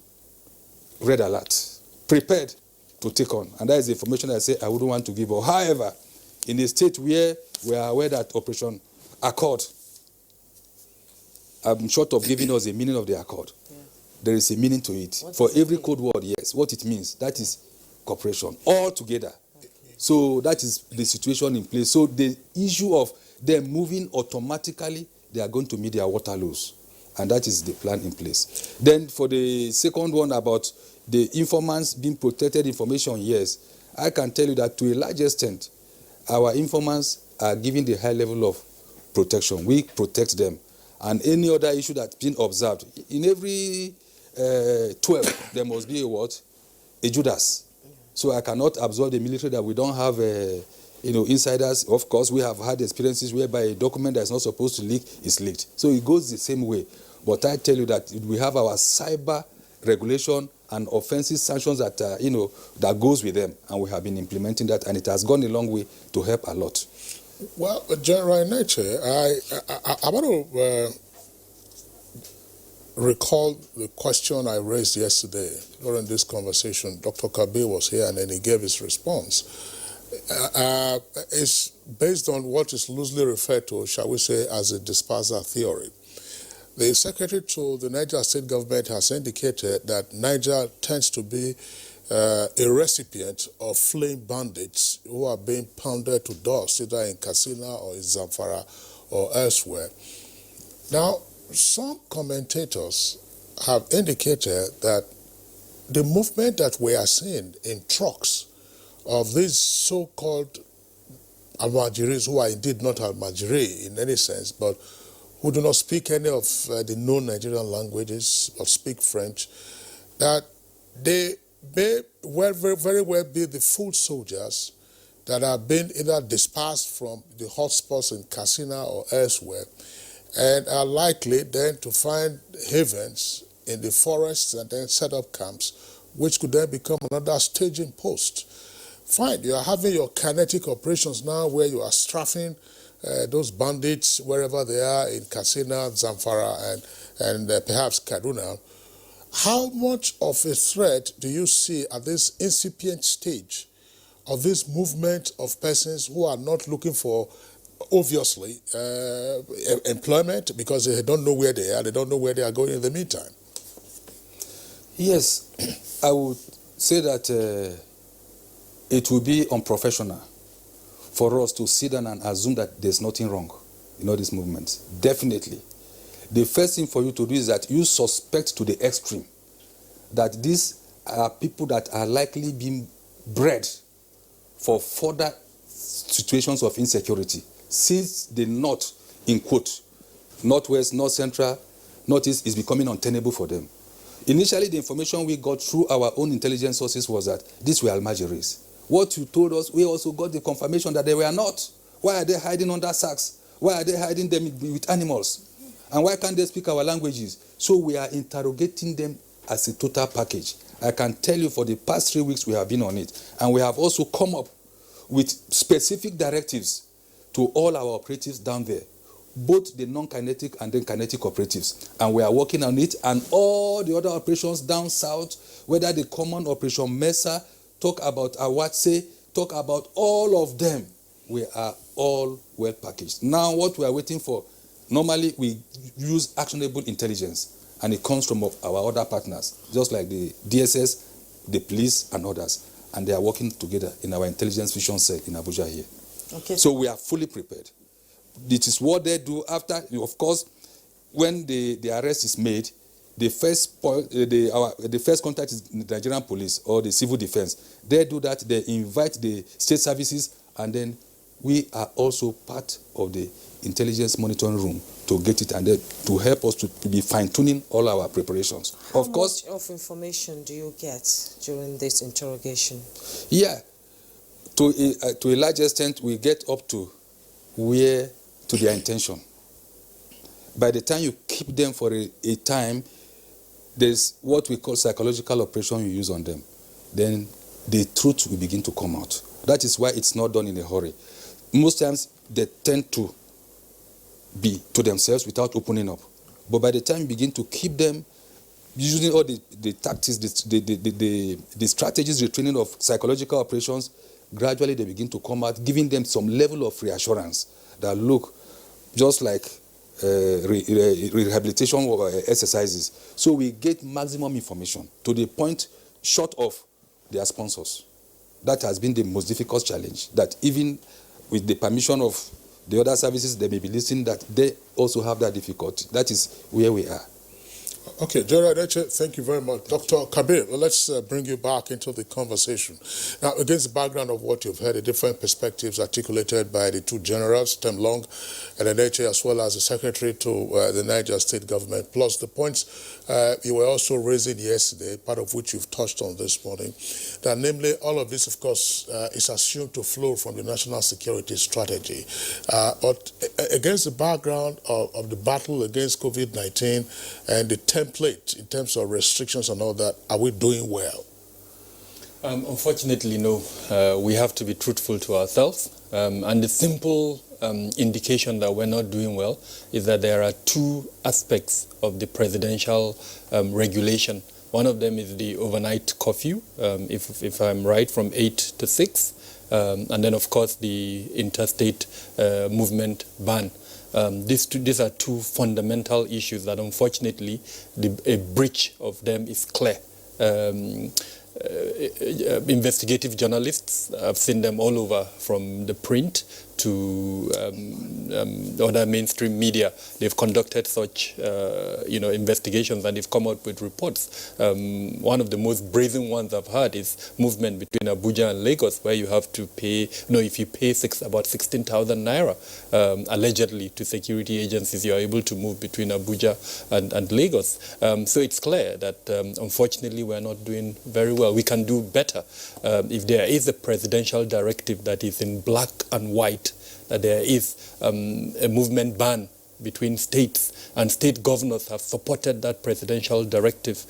red alert, prepared to take on. And that is the information I say I wouldn't want to give. But however, in a state where we are aware that Operation Accord, I'm short of giving us the meaning of the accord. Yeah. There is a meaning to it. For every code word, yes, what it means, that is cooperation, all together. Okay. So that is the situation in place. So the issue of them moving automatically, they are going to meet their Waterloos. And that is the plan in place. Then for the second one about the informants being protected information, yes, I can tell you that to a large extent, our informants are given the high level of protection. We protect them. And any other issue that's been observed, in every 12, there must be a what? A Judas. So I cannot absolve the military that we don't have, insiders. Of course, we have had experiences whereby a document that is not supposed to leak is leaked. So it goes the same way. But I tell you that we have our cyber regulation and offensive sanctions that, that goes with them. And we have been implementing that, and it has gone a long way to help a lot. Well, General Nature, I want to recall the question I raised yesterday during this conversation. Dr. Kabir was here and then he gave his response. It's based on what is loosely referred to, shall we say, as a dispersal theory. The Secretary to the Niger State Government has indicated that Niger tends to be a recipient of fleeing bandits who are being pounded to dust either in Katsina or in Zamfara or elsewhere. Now, some commentators have indicated that the movement that we are seeing in trucks of these so-called Almajiris, who are indeed not Almajiri in any sense, but who do not speak any of the known Nigerian languages or speak French, that they may very well be the foot soldiers that have been either dispersed from the hotspots in Katsina or elsewhere and are likely then to find havens in the forests and then set up camps, which could then become another staging post. Fine, you are having your kinetic operations now where you are strafing those bandits wherever they are in Katsina, Zamfara, and perhaps Kaduna. How much of a threat do you see at this incipient stage of this movement of persons who are not looking for, obviously, employment because they don't know where they are, they don't know where they are going in the meantime? Yes, I would say that it will be unprofessional for us to sit down and assume that there's nothing wrong in all these movements. Definitely. The first thing for you to do is that you suspect to the extreme that these are people that are likely being bred for further situations of insecurity. Since the north, in quote, northwest, north central, northeast is becoming untenable for them. Initially, the information we got through our own intelligence sources was that these were Almajiris. What you told us, we also got the confirmation that they were not. Why are they hiding under sacks? Why are they hiding them with animals? And why can't they speak our languages? So we are interrogating them as a total package. I can tell you for the past 3 weeks we have been on it. And we have also come up with specific directives to all our operatives down there, both the non-kinetic and the kinetic operatives. And we are working on it, and all the other operations down south, whether the common operation Mesa, talk about Awatse, talk about all of them, we are all well packaged. Now what we are waiting for, normally we use actionable intelligence, and it comes from our other partners, just like the DSS, the police, and others. And they are working together in our intelligence vision cell in Abuja here. Okay. So we are fully prepared. This is what they do after, of course, when the arrest is made, the first contact is the Nigerian police or the civil defense. They do that, they invite the state services, and then we are also part of the intelligence monitoring room to get it and then to help us to be fine-tuning all our preparations. How of course, much of information do you get during this interrogation? Yeah, to a large extent, we get up to their intention. By the time you keep them for a time, there's what we call psychological operation you use on them. Then the truth will begin to come out. That is why it's not done in a hurry. Most times they tend to be to themselves without opening up. But by the time you begin to keep them, using all the tactics, the strategies, the training of psychological operations, gradually they begin to come out, giving them some level of reassurance that look just like rehabilitation exercises. So we get maximum information to the point short of their sponsors. That has been the most difficult challenge, that even with the permission of the other services, they may be listening, that they also have that difficulty. That is where we are. Okay, Gerard Eche, thank you very much. Dr. Kabir, let's bring you back into the conversation. Now, against the background of what you've heard, the different perspectives articulated by the two generals, Temlong and Eche, as well as the secretary to the Niger state government, plus the points you were also raising yesterday, part of which you've touched on this morning, that namely all of this, of course, is assumed to flow from the national security strategy. But against the background of the battle against COVID-19 and the template in terms of restrictions and all that, are we doing well? Unfortunately, no. We have to be truthful to ourselves. And the simple indication that we're not doing well is that there are two aspects of the presidential regulation. One of them is the overnight curfew, if I'm right, from 8 to 6. And then, of course, the interstate movement ban. These are two fundamental issues that, unfortunately, a breach of them is clear. Investigative journalists, I've seen them all over, from the print to other mainstream media. They've conducted such investigations, and they've come out with reports. One of the most brazen ones I've heard is movement between Abuja and Lagos, where you have to pay, if you pay about 16,000 naira, allegedly, to security agencies, you are able to move between Abuja and Lagos. So it's clear that, unfortunately, we're not doing very well. We can do better. If there is a presidential directive that is in black and white, that there is a movement ban between states, and state governors have supported that presidential directive.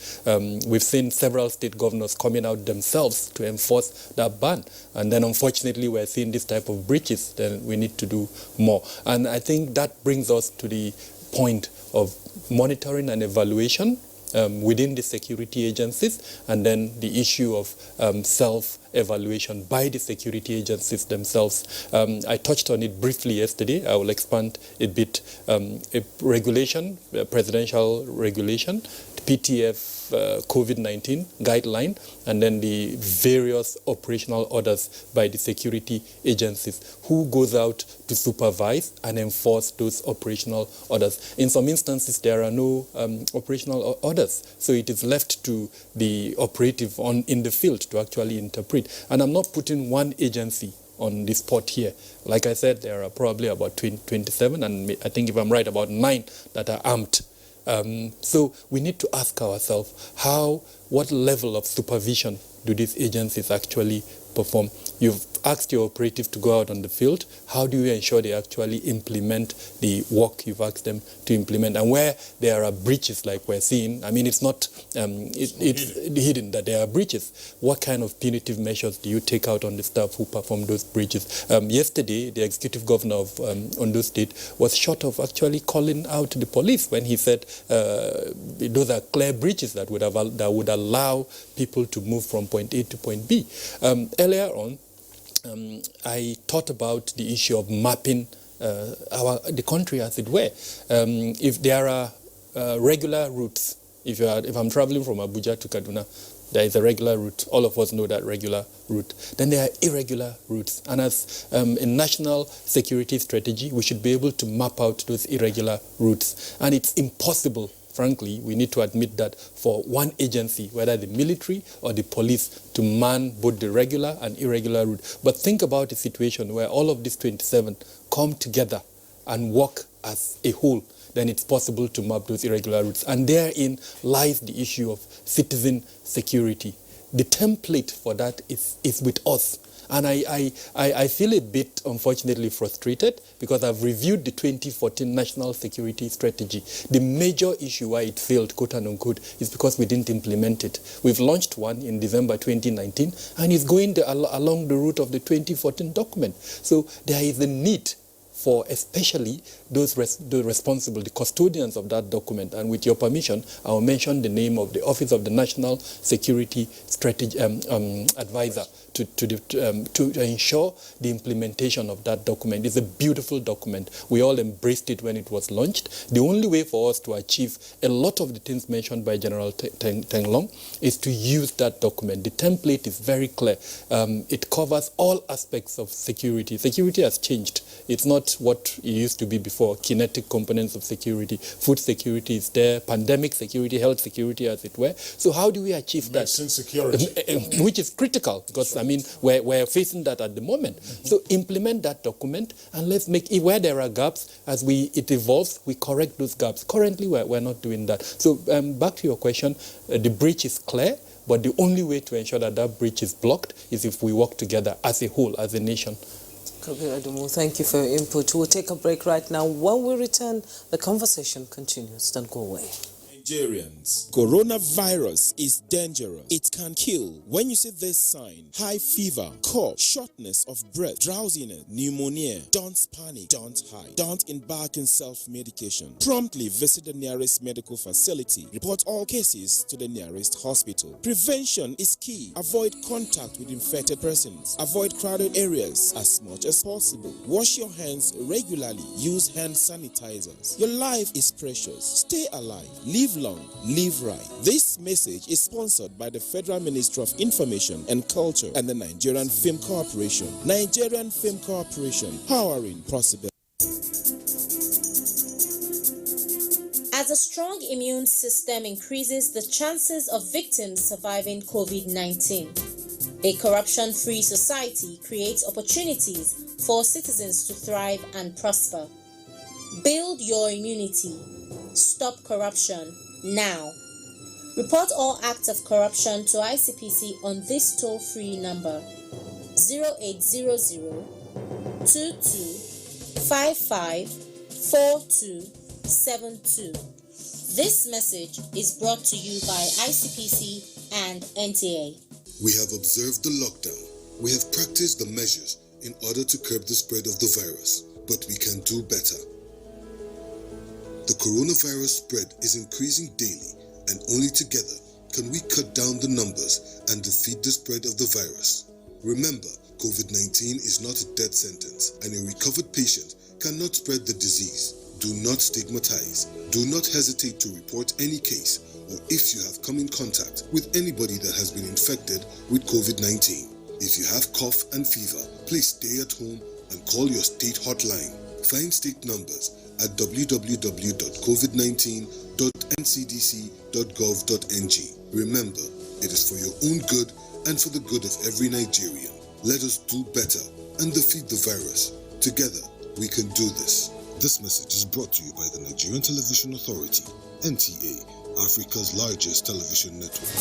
We've seen several state governors coming out themselves to enforce that ban. And then, unfortunately, we're seeing this type of breaches. Then we need to do more. And I think that brings us to the point of monitoring and evaluation within the security agencies, and then the issue of self-evaluation by the security agencies themselves. I touched on it briefly yesterday. I will expand a bit. A regulation, a presidential regulation, PTF COVID-19 guideline, and then the various operational orders by the security agencies. Who goes out to supervise and enforce those operational orders? In some instances, there are no operational orders, so it is left to the operative in the field to actually interpret. And I'm not putting one agency on the spot here. Like I said, there are probably about 27, and I think, if I'm right, about 9 that are armed. So we need to ask ourselves, what level of supervision do these agencies actually perform? You've asked your operative to go out on the field. How do you ensure they actually implement the work you've asked them to implement? And where there are breaches, like we're seeing, I mean, it's not it's hidden that there are breaches. What kind of punitive measures do you take out on the staff who perform those breaches? Yesterday, the executive governor of Ondo State was short of actually calling out the police when he said those are clear breaches that would allow people to move from point A to point B. Earlier on, I thought about the issue of mapping the country, as it were. If there are regular routes, if I'm traveling from Abuja to Kaduna, there is a regular route. All of us know that regular route. Then there are irregular routes. And as a national security strategy, we should be able to map out those irregular routes. And it's impossible, frankly, we need to admit that, for one agency, whether the military or the police, to man both the regular and irregular route. But think about a situation where all of these 27 come together and work as a whole. Then it's possible to map those irregular routes. And therein lies the issue of citizen security. The template for that is with us. And I feel a bit, unfortunately, frustrated, because I've reviewed the 2014 National Security Strategy. The major issue why it failed, quote and unquote, is because we didn't implement it. We've launched one in December 2019, and it's going along the route of the 2014 document. So there is a need for especially those responsible, the custodians of that document. And with your permission, I will mention the name of the Office of the National Security Strategy Advisor to ensure the implementation of that document. It's a beautiful document. We all embraced it when it was launched. The only way for us to achieve a lot of the things mentioned by General Tenglong is to use that document. The template is very clear. It covers all aspects of security. Security has changed. It's not not what it used to be before, kinetic components of security. Food security is there, pandemic security, health security, as it were. So how do we achieve Medicine that? security. Which is critical, because, I mean, we're facing that at the moment. So implement that document, and let's make it, where there are gaps, as it evolves, we correct those gaps. Currently, we're not doing that. So back to your question, the breach is clear, but the only way to ensure that that breach is blocked is if we work together as a whole, as a nation. Thank you for your input. We'll take a break right now. When we return, the conversation continues. Don't go away. Nigerians, coronavirus is dangerous. It can kill. When you see this sign, high fever, cough, shortness of breath, drowsiness, pneumonia, don't panic, don't hide, don't embark in self-medication. Promptly visit the nearest medical facility. Report all cases to the nearest hospital. Prevention is key. Avoid contact with infected persons. Avoid crowded areas as much as possible. Wash your hands regularly. Use hand sanitizers. Your life is precious. Stay alive. Live long, live right. This message is sponsored by the Federal Ministry of Information and Culture and the Nigerian Film Corporation. Nigerian Film Corporation, powering possibility. As a strong immune system increases the chances of victims surviving COVID-19, a corruption-free society creates opportunities for citizens to thrive and prosper. Build your immunity. Stop corruption now. Report all acts of corruption to ICPC on this toll-free number 0800 2255 4272. This message is brought to you by ICPC and NTA. We have observed the lockdown. We have practiced the measures in order to curb the spread of the virus, but we can do better. The coronavirus spread is increasing daily, and only together can we cut down the numbers and defeat the spread of the virus. Remember, COVID-19 is not a death sentence, and a recovered patient cannot spread the disease. Do not stigmatize. Do not hesitate to report any case, or if you have come in contact with anybody that has been infected with COVID-19. If you have cough and fever, please stay at home and call your state hotline. Find state numbers at www.covid19.ncdc.gov.ng. Remember, it is for your own good and for the good of every Nigerian. Let us do better and defeat the virus. Together, we can do this. This message is brought to you by the Nigerian Television Authority, NTA, Africa's largest television network.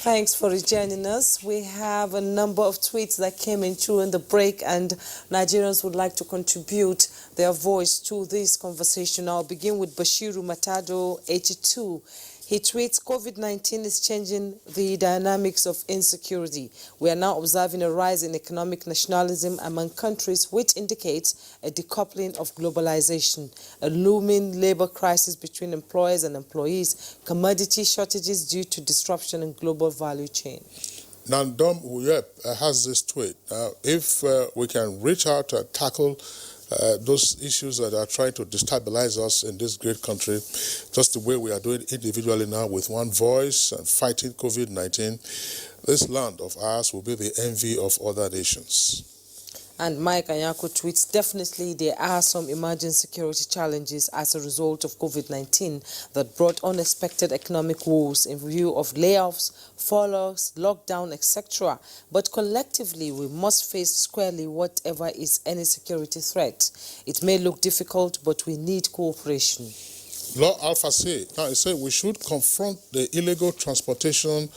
Thanks for joining us. We have a number of tweets that came in during the break, and Nigerians would like to contribute their voice to this conversation. I'll begin with Bashiru Matado, 82. He tweets, COVID-19 is changing the dynamics of insecurity. We are now observing a rise in economic nationalism among countries, which indicates a decoupling of globalization, a looming labor crisis between employers and employees, commodity shortages due to disruption in global value chain. Nandom Uyep has this tweet. If we can reach out and tackle those issues that are trying to destabilize us in this great country, just the way we are doing individually now with one voice and fighting COVID-19, this land of ours will be the envy of other nations. And Mike Anyako tweets, definitely there are some emerging security challenges as a result of COVID-19 that brought unexpected economic woes in view of layoffs, furloughs, lockdown, etc. But collectively, we must face squarely whatever is any security threat. It may look difficult, but we need cooperation. Law Alpha say, now it said we should confront the illegal transportation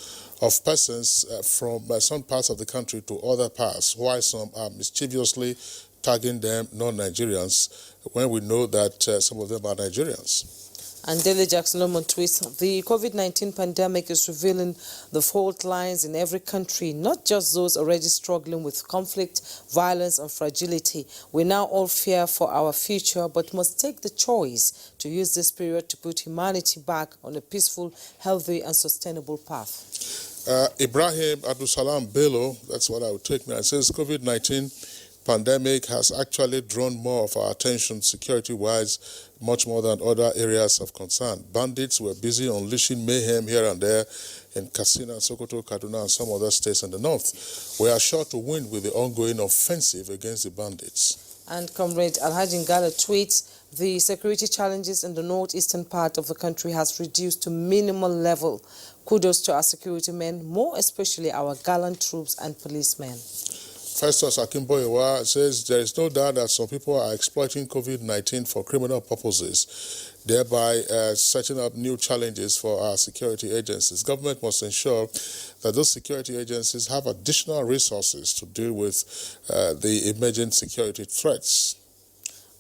of persons from some parts of the country to other parts, while some are mischievously tagging them non-Nigerians when we know that some of them are Nigerians. And Dele Jackson Lomon tweets, the COVID-19 pandemic is revealing the fault lines in every country, not just those already struggling with conflict, violence, and fragility. We now all fear for our future, but must take the choice to use this period to put humanity back on a peaceful, healthy, and sustainable path. Ibrahim Abdusalam Bello, that's what I would take me, and says COVID-19 pandemic has actually drawn more of our attention security-wise, much more than other areas of concern. Bandits were busy unleashing mayhem here and there in Katsina, Sokoto, Kaduna, and some other states in the north. We are sure to win with the ongoing offensive against the bandits. And Comrade Alhaji Gallo tweets, the security challenges in the northeastern part of the country has reduced to minimal level. Kudos to our security men, more especially our gallant troops and policemen. Festus Akimboyewa says there is no doubt that some people are exploiting COVID-19 for criminal purposes, thereby setting up new challenges for our security agencies. Government must ensure that those security agencies have additional resources to deal with the emerging security threats.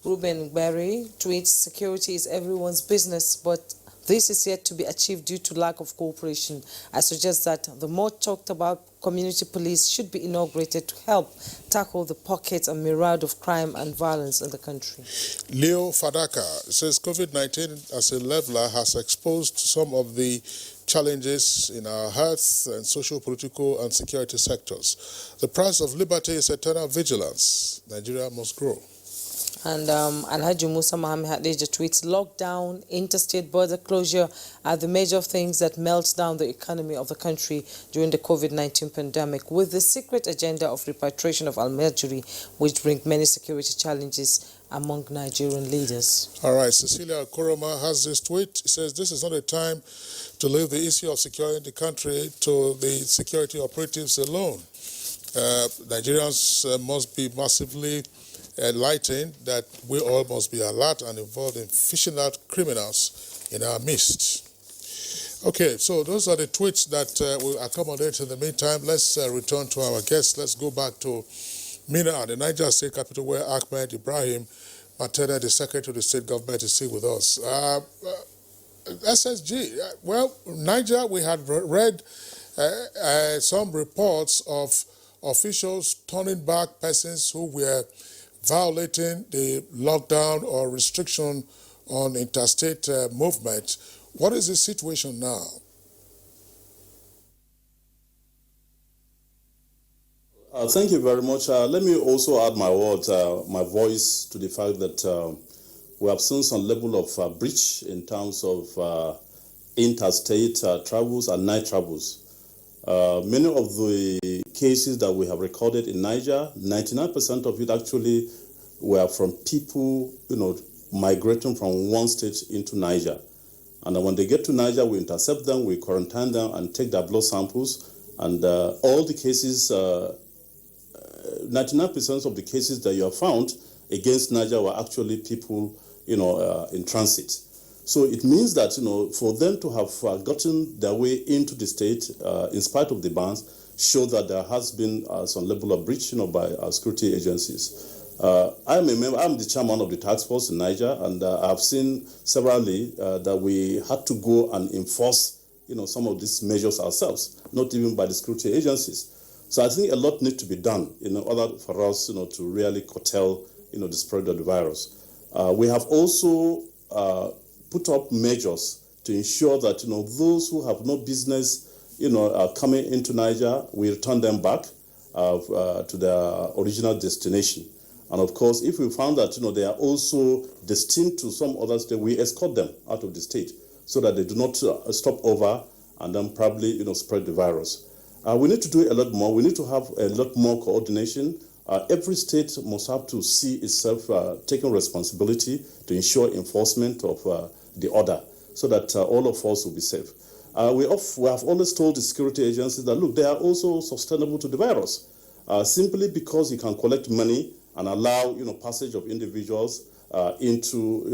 Ruben Berry tweets, security is everyone's business, but this is yet to be achieved due to lack of cooperation. I suggest that the more talked about community police should be inaugurated to help tackle the pockets and myriad of crime and violence in the country. Leo Fadaka says COVID-19 as a leveler has exposed some of the challenges in our health and social, political and security sectors. The price of liberty is eternal vigilance. Nigeria must grow. And Alhaji Musa Mohammed Hadija tweets, lockdown, interstate border closure are the major things that melt down the economy of the country during the COVID-19 pandemic, with the secret agenda of repatriation of Al-Majri, which brings many security challenges among Nigerian leaders. All right, Cecilia Koroma has this tweet. It says, this is not a time to leave the issue of securing the country to the security operatives alone. Nigerians must be massively enlightened that we all must be alert and involved in fishing out criminals in our midst. Okay, so those are the tweets that will accommodate. In the meantime, let's return to our guests. Let's go back to Mina, the Niger State capital, where Ahmed Ibrahim Matene, the Secretary of the State Government, is still with us. SSG, well, Niger, we had read some reports of officials turning back persons who were violating the lockdown or restriction on interstate movement. What is the situation now? Thank you very much. Let me also add my words, my voice to the fact that we have seen some level of breach in terms of interstate travels and night travels. Many of the cases that we have recorded in Niger, 99% of it actually were from people, migrating from one state into Niger. And when they get to Niger, we intercept them, we quarantine them, and take their blood samples. And all the cases, 99% of the cases that you have found against Niger were actually people, in transit. So it means that, for them to have gotten their way into the state, in spite of the bans, show that there has been some level of breach, by our security agencies. I'm a member, I'm the chairman of the task force in Niger, and I've seen severally that we had to go and enforce, some of these measures ourselves, not even by the security agencies. So I think a lot needs to be done in order for us, to really curtail, the spread of the virus. We have also put up measures to ensure that, those who have no business, coming into Niger, we return them back to their original destination. And of course, if we found that, they are also destined to some other state, we escort them out of the state so that they do not stop over and then probably, spread the virus. We need to do a lot more. We need to have a lot more coordination. Every state must have to see itself taking responsibility to ensure enforcement of the order so that all of us will be safe. We have always told the security agencies that, look, they are also sustainable to the virus. Simply because you can collect money and allow, passage of individuals into,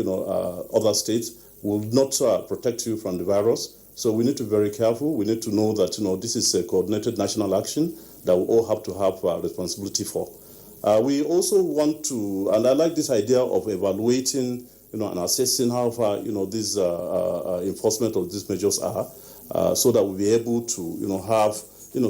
other states will not protect you from the virus. So we need to be very careful. We need to know that, this is a coordinated national action that we all have to have responsibility for. We also want to, and I like this idea of evaluating, and assessing how far, this enforcement of these measures are, so that we'll be able to, have,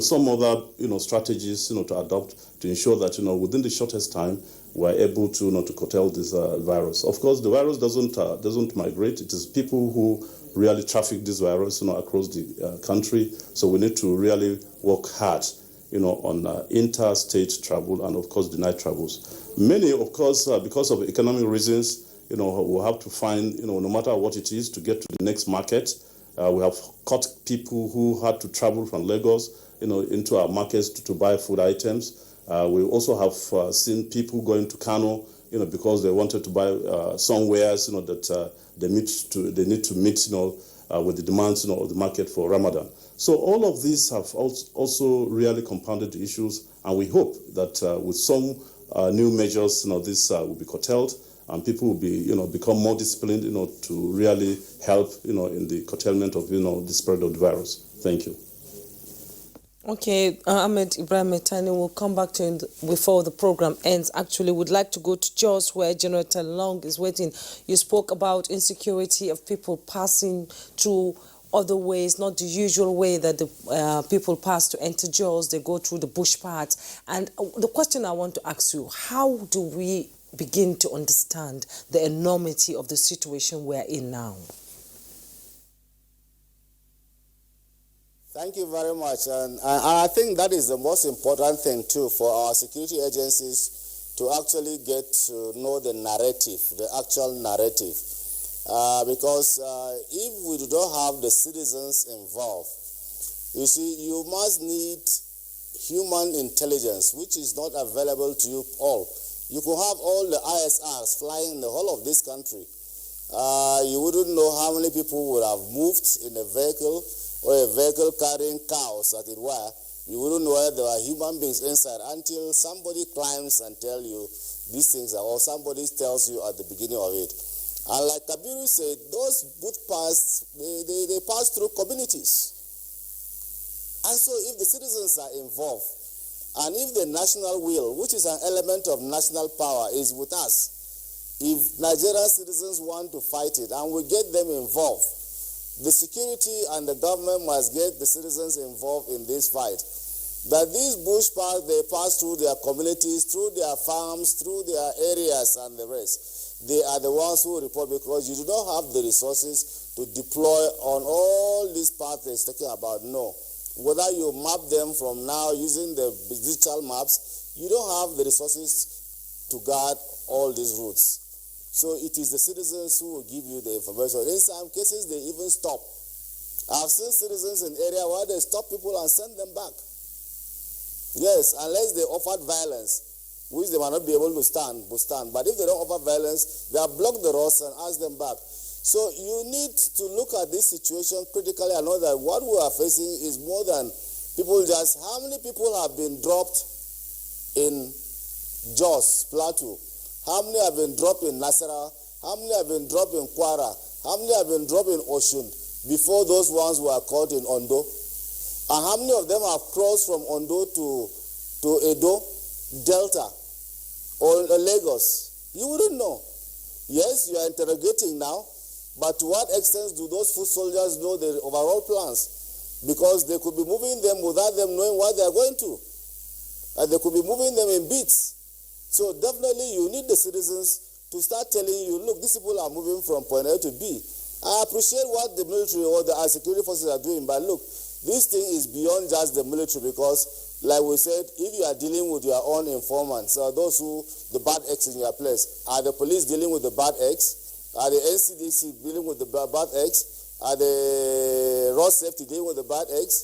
some other, strategies, to adopt to ensure that, within the shortest time, we're able to, to curtail this virus. Of course, the virus doesn't migrate. It is people who really traffic this virus, across the country. So we need to really work hard, on interstate travel and, of course, the night travels. Many, of course, because of economic reasons, we'll have to find, no matter what it is, to get to the next market. We have caught people who had to travel from Lagos, into our markets to buy food items. We also have seen people going to Kano, because they wanted to buy some wares, that they need to meet, with the demands, of the market for Ramadan. So all of these have also really compounded the issues, and we hope that with some new measures, this will be curtailed, and people will be, become more disciplined, to really help, in the curtailment of, the spread of the virus. Thank you. Okay, Ahmed Ibrahim Metani will come back to you before the program ends. Actually, would like to go to Jos, where General Talong is waiting. You spoke about insecurity of people passing through other ways, not the usual way that the people pass to enter Jos. They go through the bush part. And the question I want to ask you, how do we begin to understand the enormity of the situation we're in now? Thank you very much. And I think that is the most important thing, too, for our security agencies to actually get to know the narrative, the actual narrative. Because if we do not have the citizens involved, you see, you must need human intelligence, which is not available to you all. You could have all the ISRs flying in the whole of this country. You wouldn't know how many people would have moved in a vehicle, or a vehicle carrying cows, as it were. You wouldn't know whether there are human beings inside until somebody climbs and tells you these things, or somebody tells you at the beginning of it. And like Kabiru said, those boot paths, they pass through communities. And so if the citizens are involved, and if the national will, which is an element of national power, is with us, if Nigerian citizens want to fight it, and we get them involved, the security and the government must get the citizens involved in this fight. That these bush paths, they pass through their communities, through their farms, through their areas and the rest. They are the ones who report, because you do not have the resources to deploy on all these paths they're talking about. No. Whether you map them from now using the digital maps, you don't have the resources to guard all these routes. So it is the citizens who will give you the information. In some cases, they even stop. I've seen citizens in area where they stop people and send them back. Yes, unless they offered violence, which they might not be able to stand. But if they don't offer violence, they have blocked the roads and ask them back. So you need to look at this situation critically and know that what we are facing is more than people just... How many people have been dropped in Jos Plateau? How many have been dropped in Nasarawa? How many have been dropped in Kwara? How many have been dropped in Osun before those ones were caught in Ondo? And how many of them have crossed from Ondo to Edo, Delta, or Lagos? You wouldn't know. Yes, you are interrogating now, but to what extent do those foot soldiers know the overall plans? Because they could be moving them without them knowing what they are going to. And they could be moving them in beats. So definitely you need the citizens to start telling you, look, these people are moving from point A to B. I appreciate what the military or the security forces are doing, but look, this thing is beyond just the military, because, like we said, if you are dealing with your own informants, those who, the bad eggs in your place, are the police dealing with the bad eggs? Are the NCDC dealing with the bad eggs? Are the road safety dealing with the bad eggs?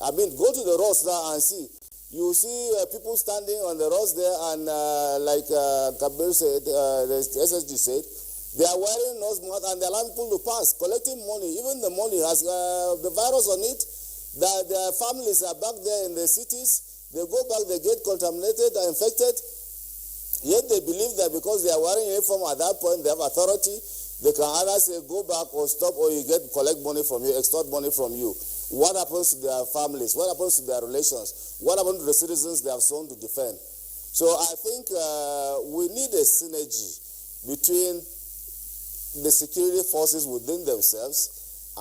I mean, go to the roads now and see. You see people standing on the roads there, and like Kabir said, the SSG said, they are wearing nose masks and they allow people to pass, collecting money. Even the money has the virus on it. Their families are back there in the cities. They go back, they get contaminated and infected. Yet they believe that because they are wearing uniform at that point, they have authority. They can either say go back or stop, or you collect money from you, extort money from you. What happens to their families? What happens to their relations? What happens to the citizens they have sworn to defend? So I think we need a synergy between the security forces within themselves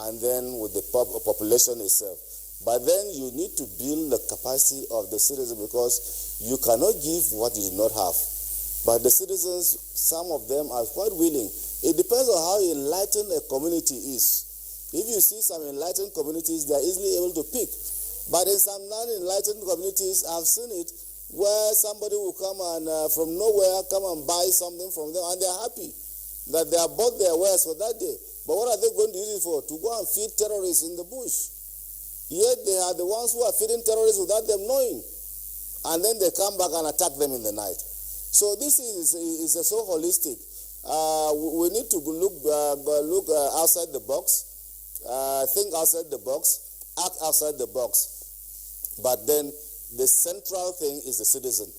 and then with the population itself. But then you need to build the capacity of the citizens, because you cannot give what you do not have. But the citizens, some of them are quite willing. It depends on how enlightened a community is. If you see some enlightened communities, they are easily able to pick. But in some non-enlightened communities, I've seen it, where somebody will come and from nowhere come and buy something from them, and they're happy that they have bought their wares for that day. But what are they going to use it for? To go and feed terrorists in the bush. Yet they are the ones who are feeding terrorists without them knowing. And then they come back and attack them in the night. So this is so holistic. We need to look outside the box, think outside the box, act outside the box. But then the central thing is the citizen.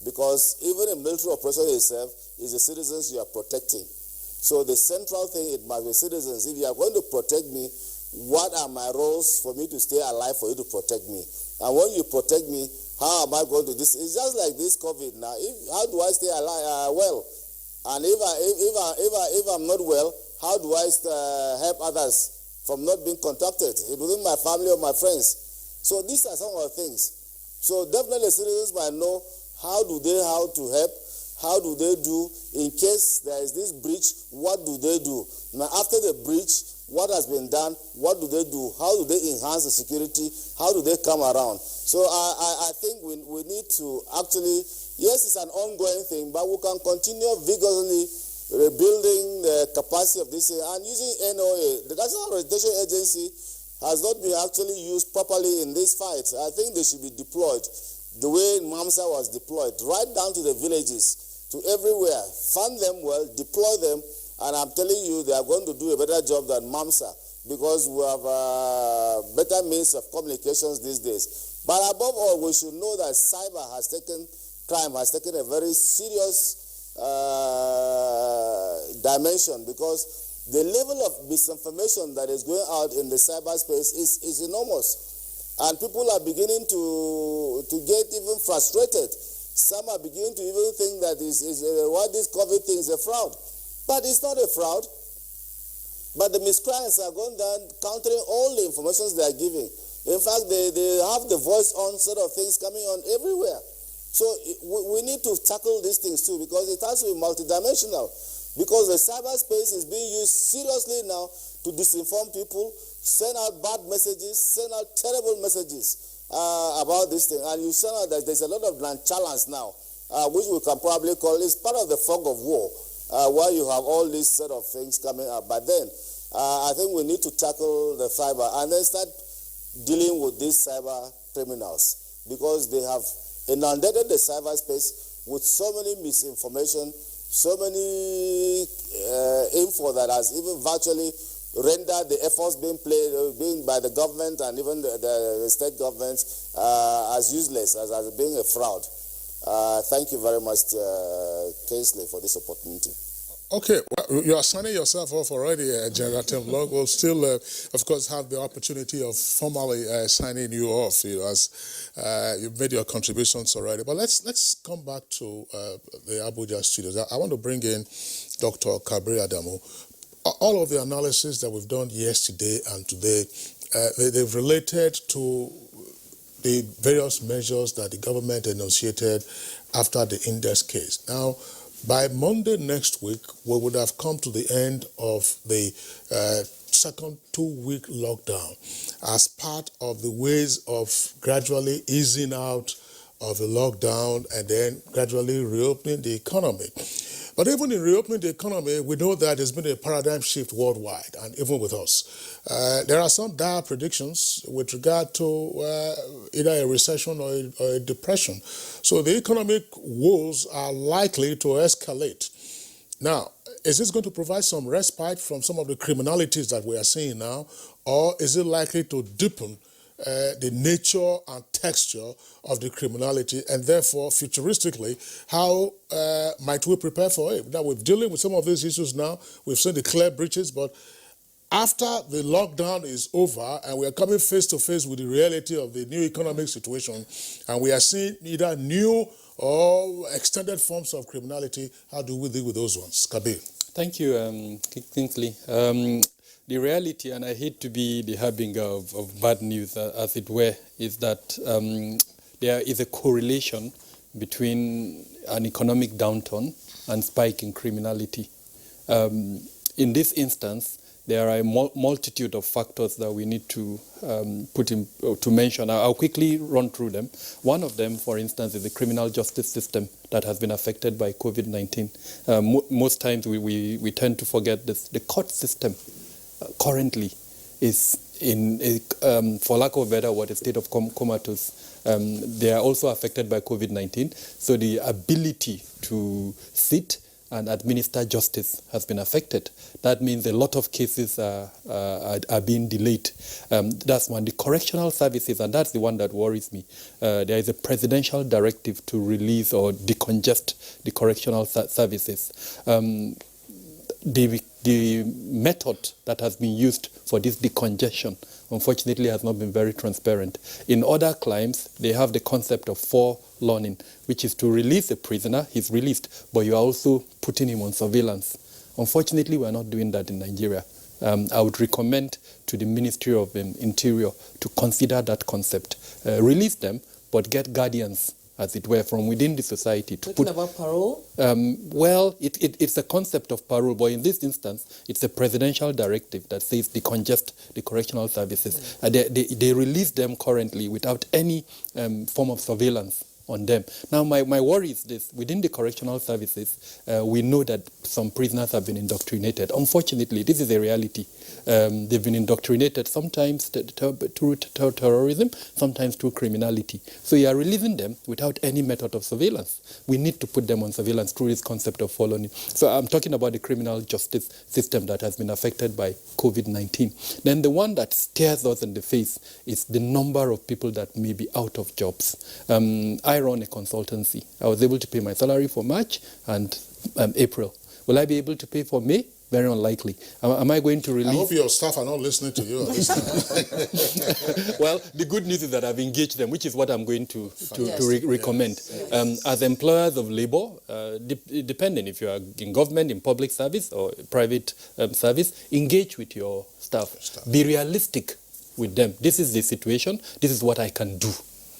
Because even a military operation itself is the citizens you are protecting. So the central thing, it must be citizens. If you are going to protect me, what are my roles for me to stay alive, for you to protect me? And when you protect me, how am I going to this? It's just like this COVID now. How do I stay alive, well? And if I'm not well, how do I help others from not being contacted within my family or my friends? So these are some of the things. So definitely citizens might know how to help, how do they do in case there is this breach, what do they do? Now after the breach, what has been done, what do they do? How do they enhance the security? How do they come around? So I think we need to actually, yes, it's an ongoing thing, but we can continue vigorously rebuilding the capacity of this and using NOA. The National Orientation Agency has not been actually used properly in this fight. I think they should be deployed the way MAMSA was deployed, right down to the villages, to everywhere. Fund them well, deploy them, and I'm telling you, they are going to do a better job than MAMSA because we have better means of communications these days. But above all, we should know that crime has taken a very serious dimension because the level of misinformation that is going out in the cyberspace is enormous. And people are beginning to get even frustrated. Some are beginning to even think that what this COVID thing is a fraud. But it's not a fraud. But the miscreants are going down, countering all the information they are giving. In fact, they have the voice on sort of things coming on everywhere. So we need to tackle these things too because it has to be multidimensional. Because the cyberspace is being used seriously now to disinform people, send out bad messages, send out terrible messages about this thing. And you send out that there's a lot of nonchalance now, which we can probably call is part of the fog of war, where you have all these sort of things coming up. But then I think we need to tackle the cyber and then start dealing with these cyber criminals because they have inundated the cyberspace with so many misinformation, so many info that has even virtually rendered the efforts being by the government and even the state governments as useless, as being a fraud. Thank you very much, Kingsley, for this opportunity. Okay, well, you are signing yourself off already, General Tim Log. We'll still, of course, have the opportunity of formally signing you off, as you've made your contributions already. But let's come back to the Abuja studios. I want to bring in Dr. Kabir Adamu. All of the analysis that we've done yesterday and today, they've related to the various measures that the government enunciated after the index case. Now, by Monday next week, we would have come to the end of the second 2-week lockdown as part of the ways of gradually easing out of the lockdown and then gradually reopening the economy. But even in reopening the economy, we know that there's been a paradigm shift worldwide and even with us. There are some dire predictions with regard to either a recession or a depression. So the economic woes are likely to escalate. Now, is this going to provide some respite from some of the criminalities that we are seeing now, or is it likely to deepen the nature and texture of the criminality, and therefore, futuristically, how might we prepare for it? Now, we're dealing with some of these issues now. We've seen the clear breaches, but after the lockdown is over and we are coming face to face with the reality of the new economic situation, and we are seeing either new or extended forms of criminality, how do we deal with those ones? Kabir. Thank you, Kingsley. The reality, and I hate to be the harbinger of bad news, as it were, is that there is a correlation between an economic downturn and spike in criminality. In this instance, there are a multitude of factors that we need to to mention. I'll quickly run through them. One of them, for instance, is the criminal justice system that has been affected by COVID-19. Most times we tend to forget this. The court system currently is in, for lack of a better word, a state of comatose. They are also affected by COVID-19, so the ability to sit and administer justice has been affected. That means a lot of cases are being delayed. That's one. The correctional services, and that's the one that worries me. There is a presidential directive to release or decongest the correctional services. The method that has been used for this decongestion, unfortunately, has not been very transparent. In other climes, they have the concept of forelearning, which is to release a prisoner, he's released, but you are also putting him on surveillance. Unfortunately, we are not doing that in Nigeria. I would recommend to the Ministry of Interior to consider that concept. Release them, but get guardians, as it were, from within the society. Talking about parole? Well, it's a concept of parole, but in this instance, it's a presidential directive that says decongest the correctional services. They release them currently without any form of surveillance on them. Now, my worry is this. Within the correctional services, we know that some prisoners have been indoctrinated. Unfortunately, this is a reality. They've been indoctrinated sometimes through terrorism, sometimes through criminality. So you are releasing them without any method of surveillance. We need to put them on surveillance through this concept of following. So I'm talking about the criminal justice system that has been affected by COVID-19. Then the one that stares us in the face is the number of people that may be out of jobs. I run a consultancy. I was able to pay my salary for March and April. Will I be able to pay for May? Very unlikely. Am I going to release? I hope your staff are not listening to you. Well, the good news is that I've engaged them, which is what I'm going to recommend. Yes. As employers of labor, depending if you are in government, in public service, or private service, engage with your staff. Be realistic with them. This is the situation. This is what I can do.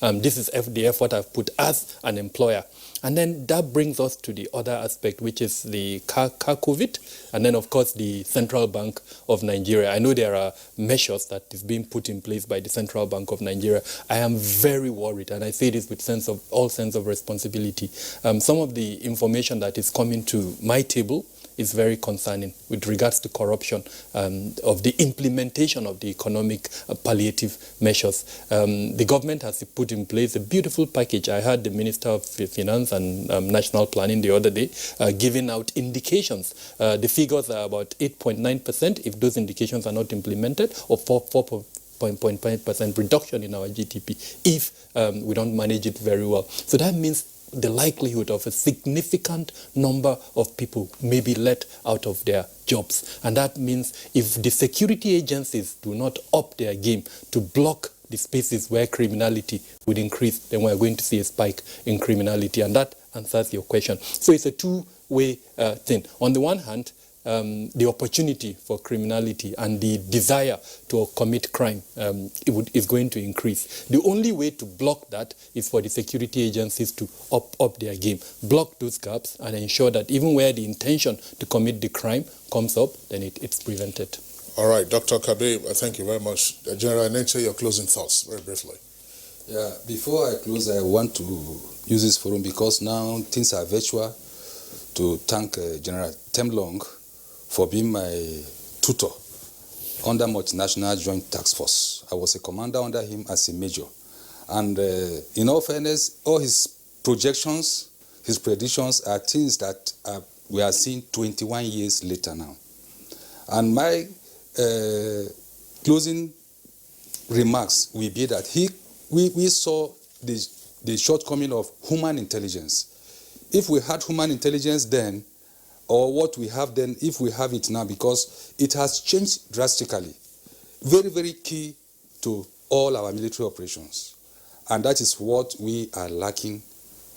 This is the effort I've put as an employer. And then that brings us to the other aspect, which is the car COVID, and then, of course, the Central Bank of Nigeria. I know there are measures that is being put in place by the Central Bank of Nigeria. I am very worried, and I say this with all sense of responsibility. Some of the information that is coming to my table is very concerning with regards to corruption of the implementation of the economic palliative measures. The government has put in place a beautiful package. I heard the Minister of Finance and National Planning the other day giving out indications. The figures are about 8.9% if those indications are not implemented, or 4.5% reduction in our GDP if we don't manage it very well. So that means the likelihood of a significant number of people may be let out of their jobs. And that means if the security agencies do not up their game to block the spaces where criminality would increase, then we're going to see a spike in criminality. And that answers your question. So it's a two-way thing. On the one hand, the opportunity for criminality and the desire to commit crime is going to increase. The only way to block that is for the security agencies to up their game, block those gaps, and ensure that even where the intention to commit the crime comes up, then it's prevented. All right, Dr. Kabe, thank you very much. General Enenche, your closing thoughts, very briefly. Yeah, before I close, I want to use this forum because now things are virtual, to thank General Temlong for being my tutor under Multinational Joint Task Force. I was a commander under him as a major. And in all fairness, all his projections, his predictions are things that we are seeing 21 years later now. And my closing remarks will be that we saw the shortcoming of human intelligence. If we had human intelligence then, or what we have then, if we have it now, because it has changed drastically. Very, very key to all our military operations. And that is what we are lacking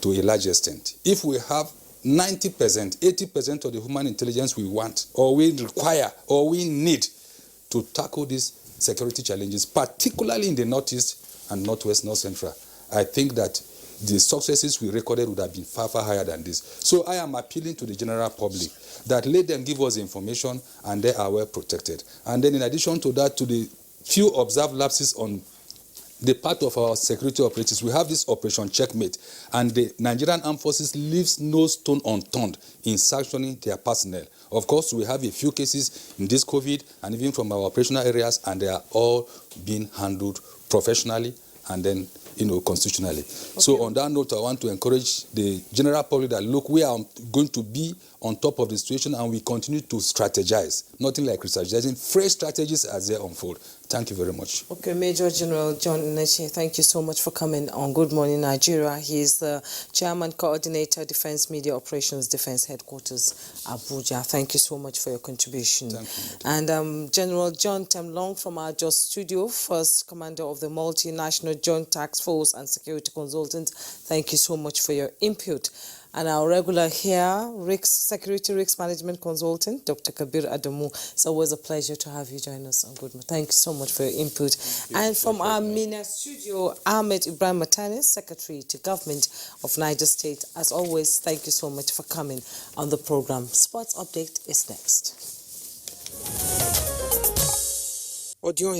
to a large extent. If we have 90%, 80% of the human intelligence we want, or we require, or we need to tackle these security challenges, particularly in the Northeast and Northwest, North Central, I think that the successes we recorded would have been far, far higher than this. So I am appealing to the general public that let them give us information and they are well protected. And then in addition to that, to the few observed lapses on the part of our security operatives. We have this Operation Checkmate, and the Nigerian Armed Forces leaves no stone unturned in sanctioning their personnel. Of course, we have a few cases in this COVID and even from our operational areas, and they are all being handled professionally and then constitutionally. Okay. So on that note, I want to encourage the general public that, look, we are going to be on top of the situation and we continue to strategize. Nothing like researching. Fresh strategies as they unfold. Thank you very much. Okay, Major General John Neche, thank you so much for coming on Good Morning Nigeria. He is the Chairman Coordinator, Defense Media Operations, Defense Headquarters, Abuja. Thank you so much for your contribution. Thank you. And General John Temlong from our Just Studio, First Commander of the Multinational Joint Task Force and Security Consultant. Thank you so much for your input. And our regular here, Security Risk Management Consultant, Dr. Kabir Adamu. It's always a pleasure to have you join us on Good Morning. Thank you so much for your input. And from our Mina studio, Ahmed Ibrahim Matanis, Secretary to Government of Niger State. As always, thank you so much for coming on the program. Sports Update is next.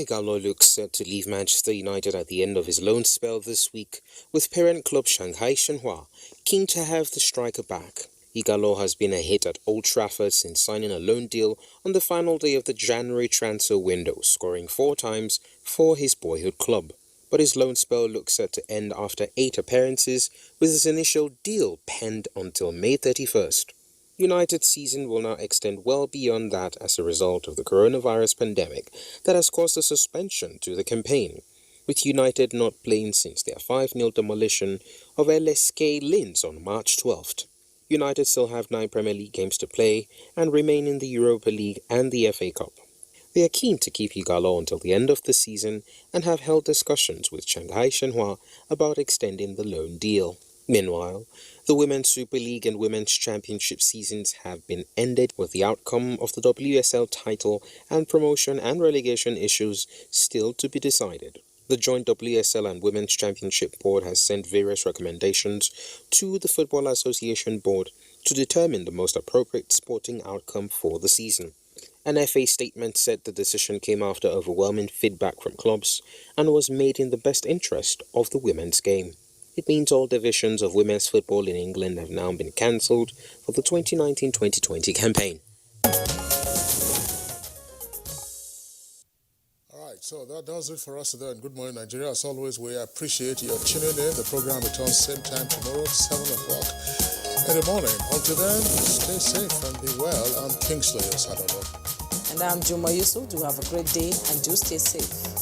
Gallo looks set to leave Manchester United at the end of his loan spell this week, with parent club Shanghai Shenhua keen to have the striker back. Gallo has been a hit at Old Trafford since signing a loan deal on the final day of the January transfer window, scoring 4 times for his boyhood club. But his loan spell looks set to end after 8 appearances, with his initial deal penned until May 31st. United's season will now extend well beyond that as a result of the coronavirus pandemic that has caused a suspension to the campaign, with United not playing since their 5-0 demolition of LSK Linz on March 12th. United still have 9 Premier League games to play and remain in the Europa League and the FA Cup. They are keen to keep Gallo until the end of the season and have held discussions with Shanghai Shenhua about extending the loan deal. Meanwhile, the Women's Super League and Women's Championship seasons have been ended, with the outcome of the WSL title and promotion and relegation issues still to be decided. The joint WSL and Women's Championship Board has sent various recommendations to the Football Association Board to determine the most appropriate sporting outcome for the season. An FA statement said the decision came after overwhelming feedback from clubs and was made in the best interest of the women's game. It means all divisions of women's football in England have now been cancelled for the 2019-2020 campaign. All right, so that does it for us today in Good Morning Nigeria. As always, we appreciate your tuning in. The program returns same time tomorrow, 7 o'clock in the morning. Until then, stay safe and be well. I'm Kingsley Osadolo. And I'm Juma Yusuf. Do have a great day and do stay safe.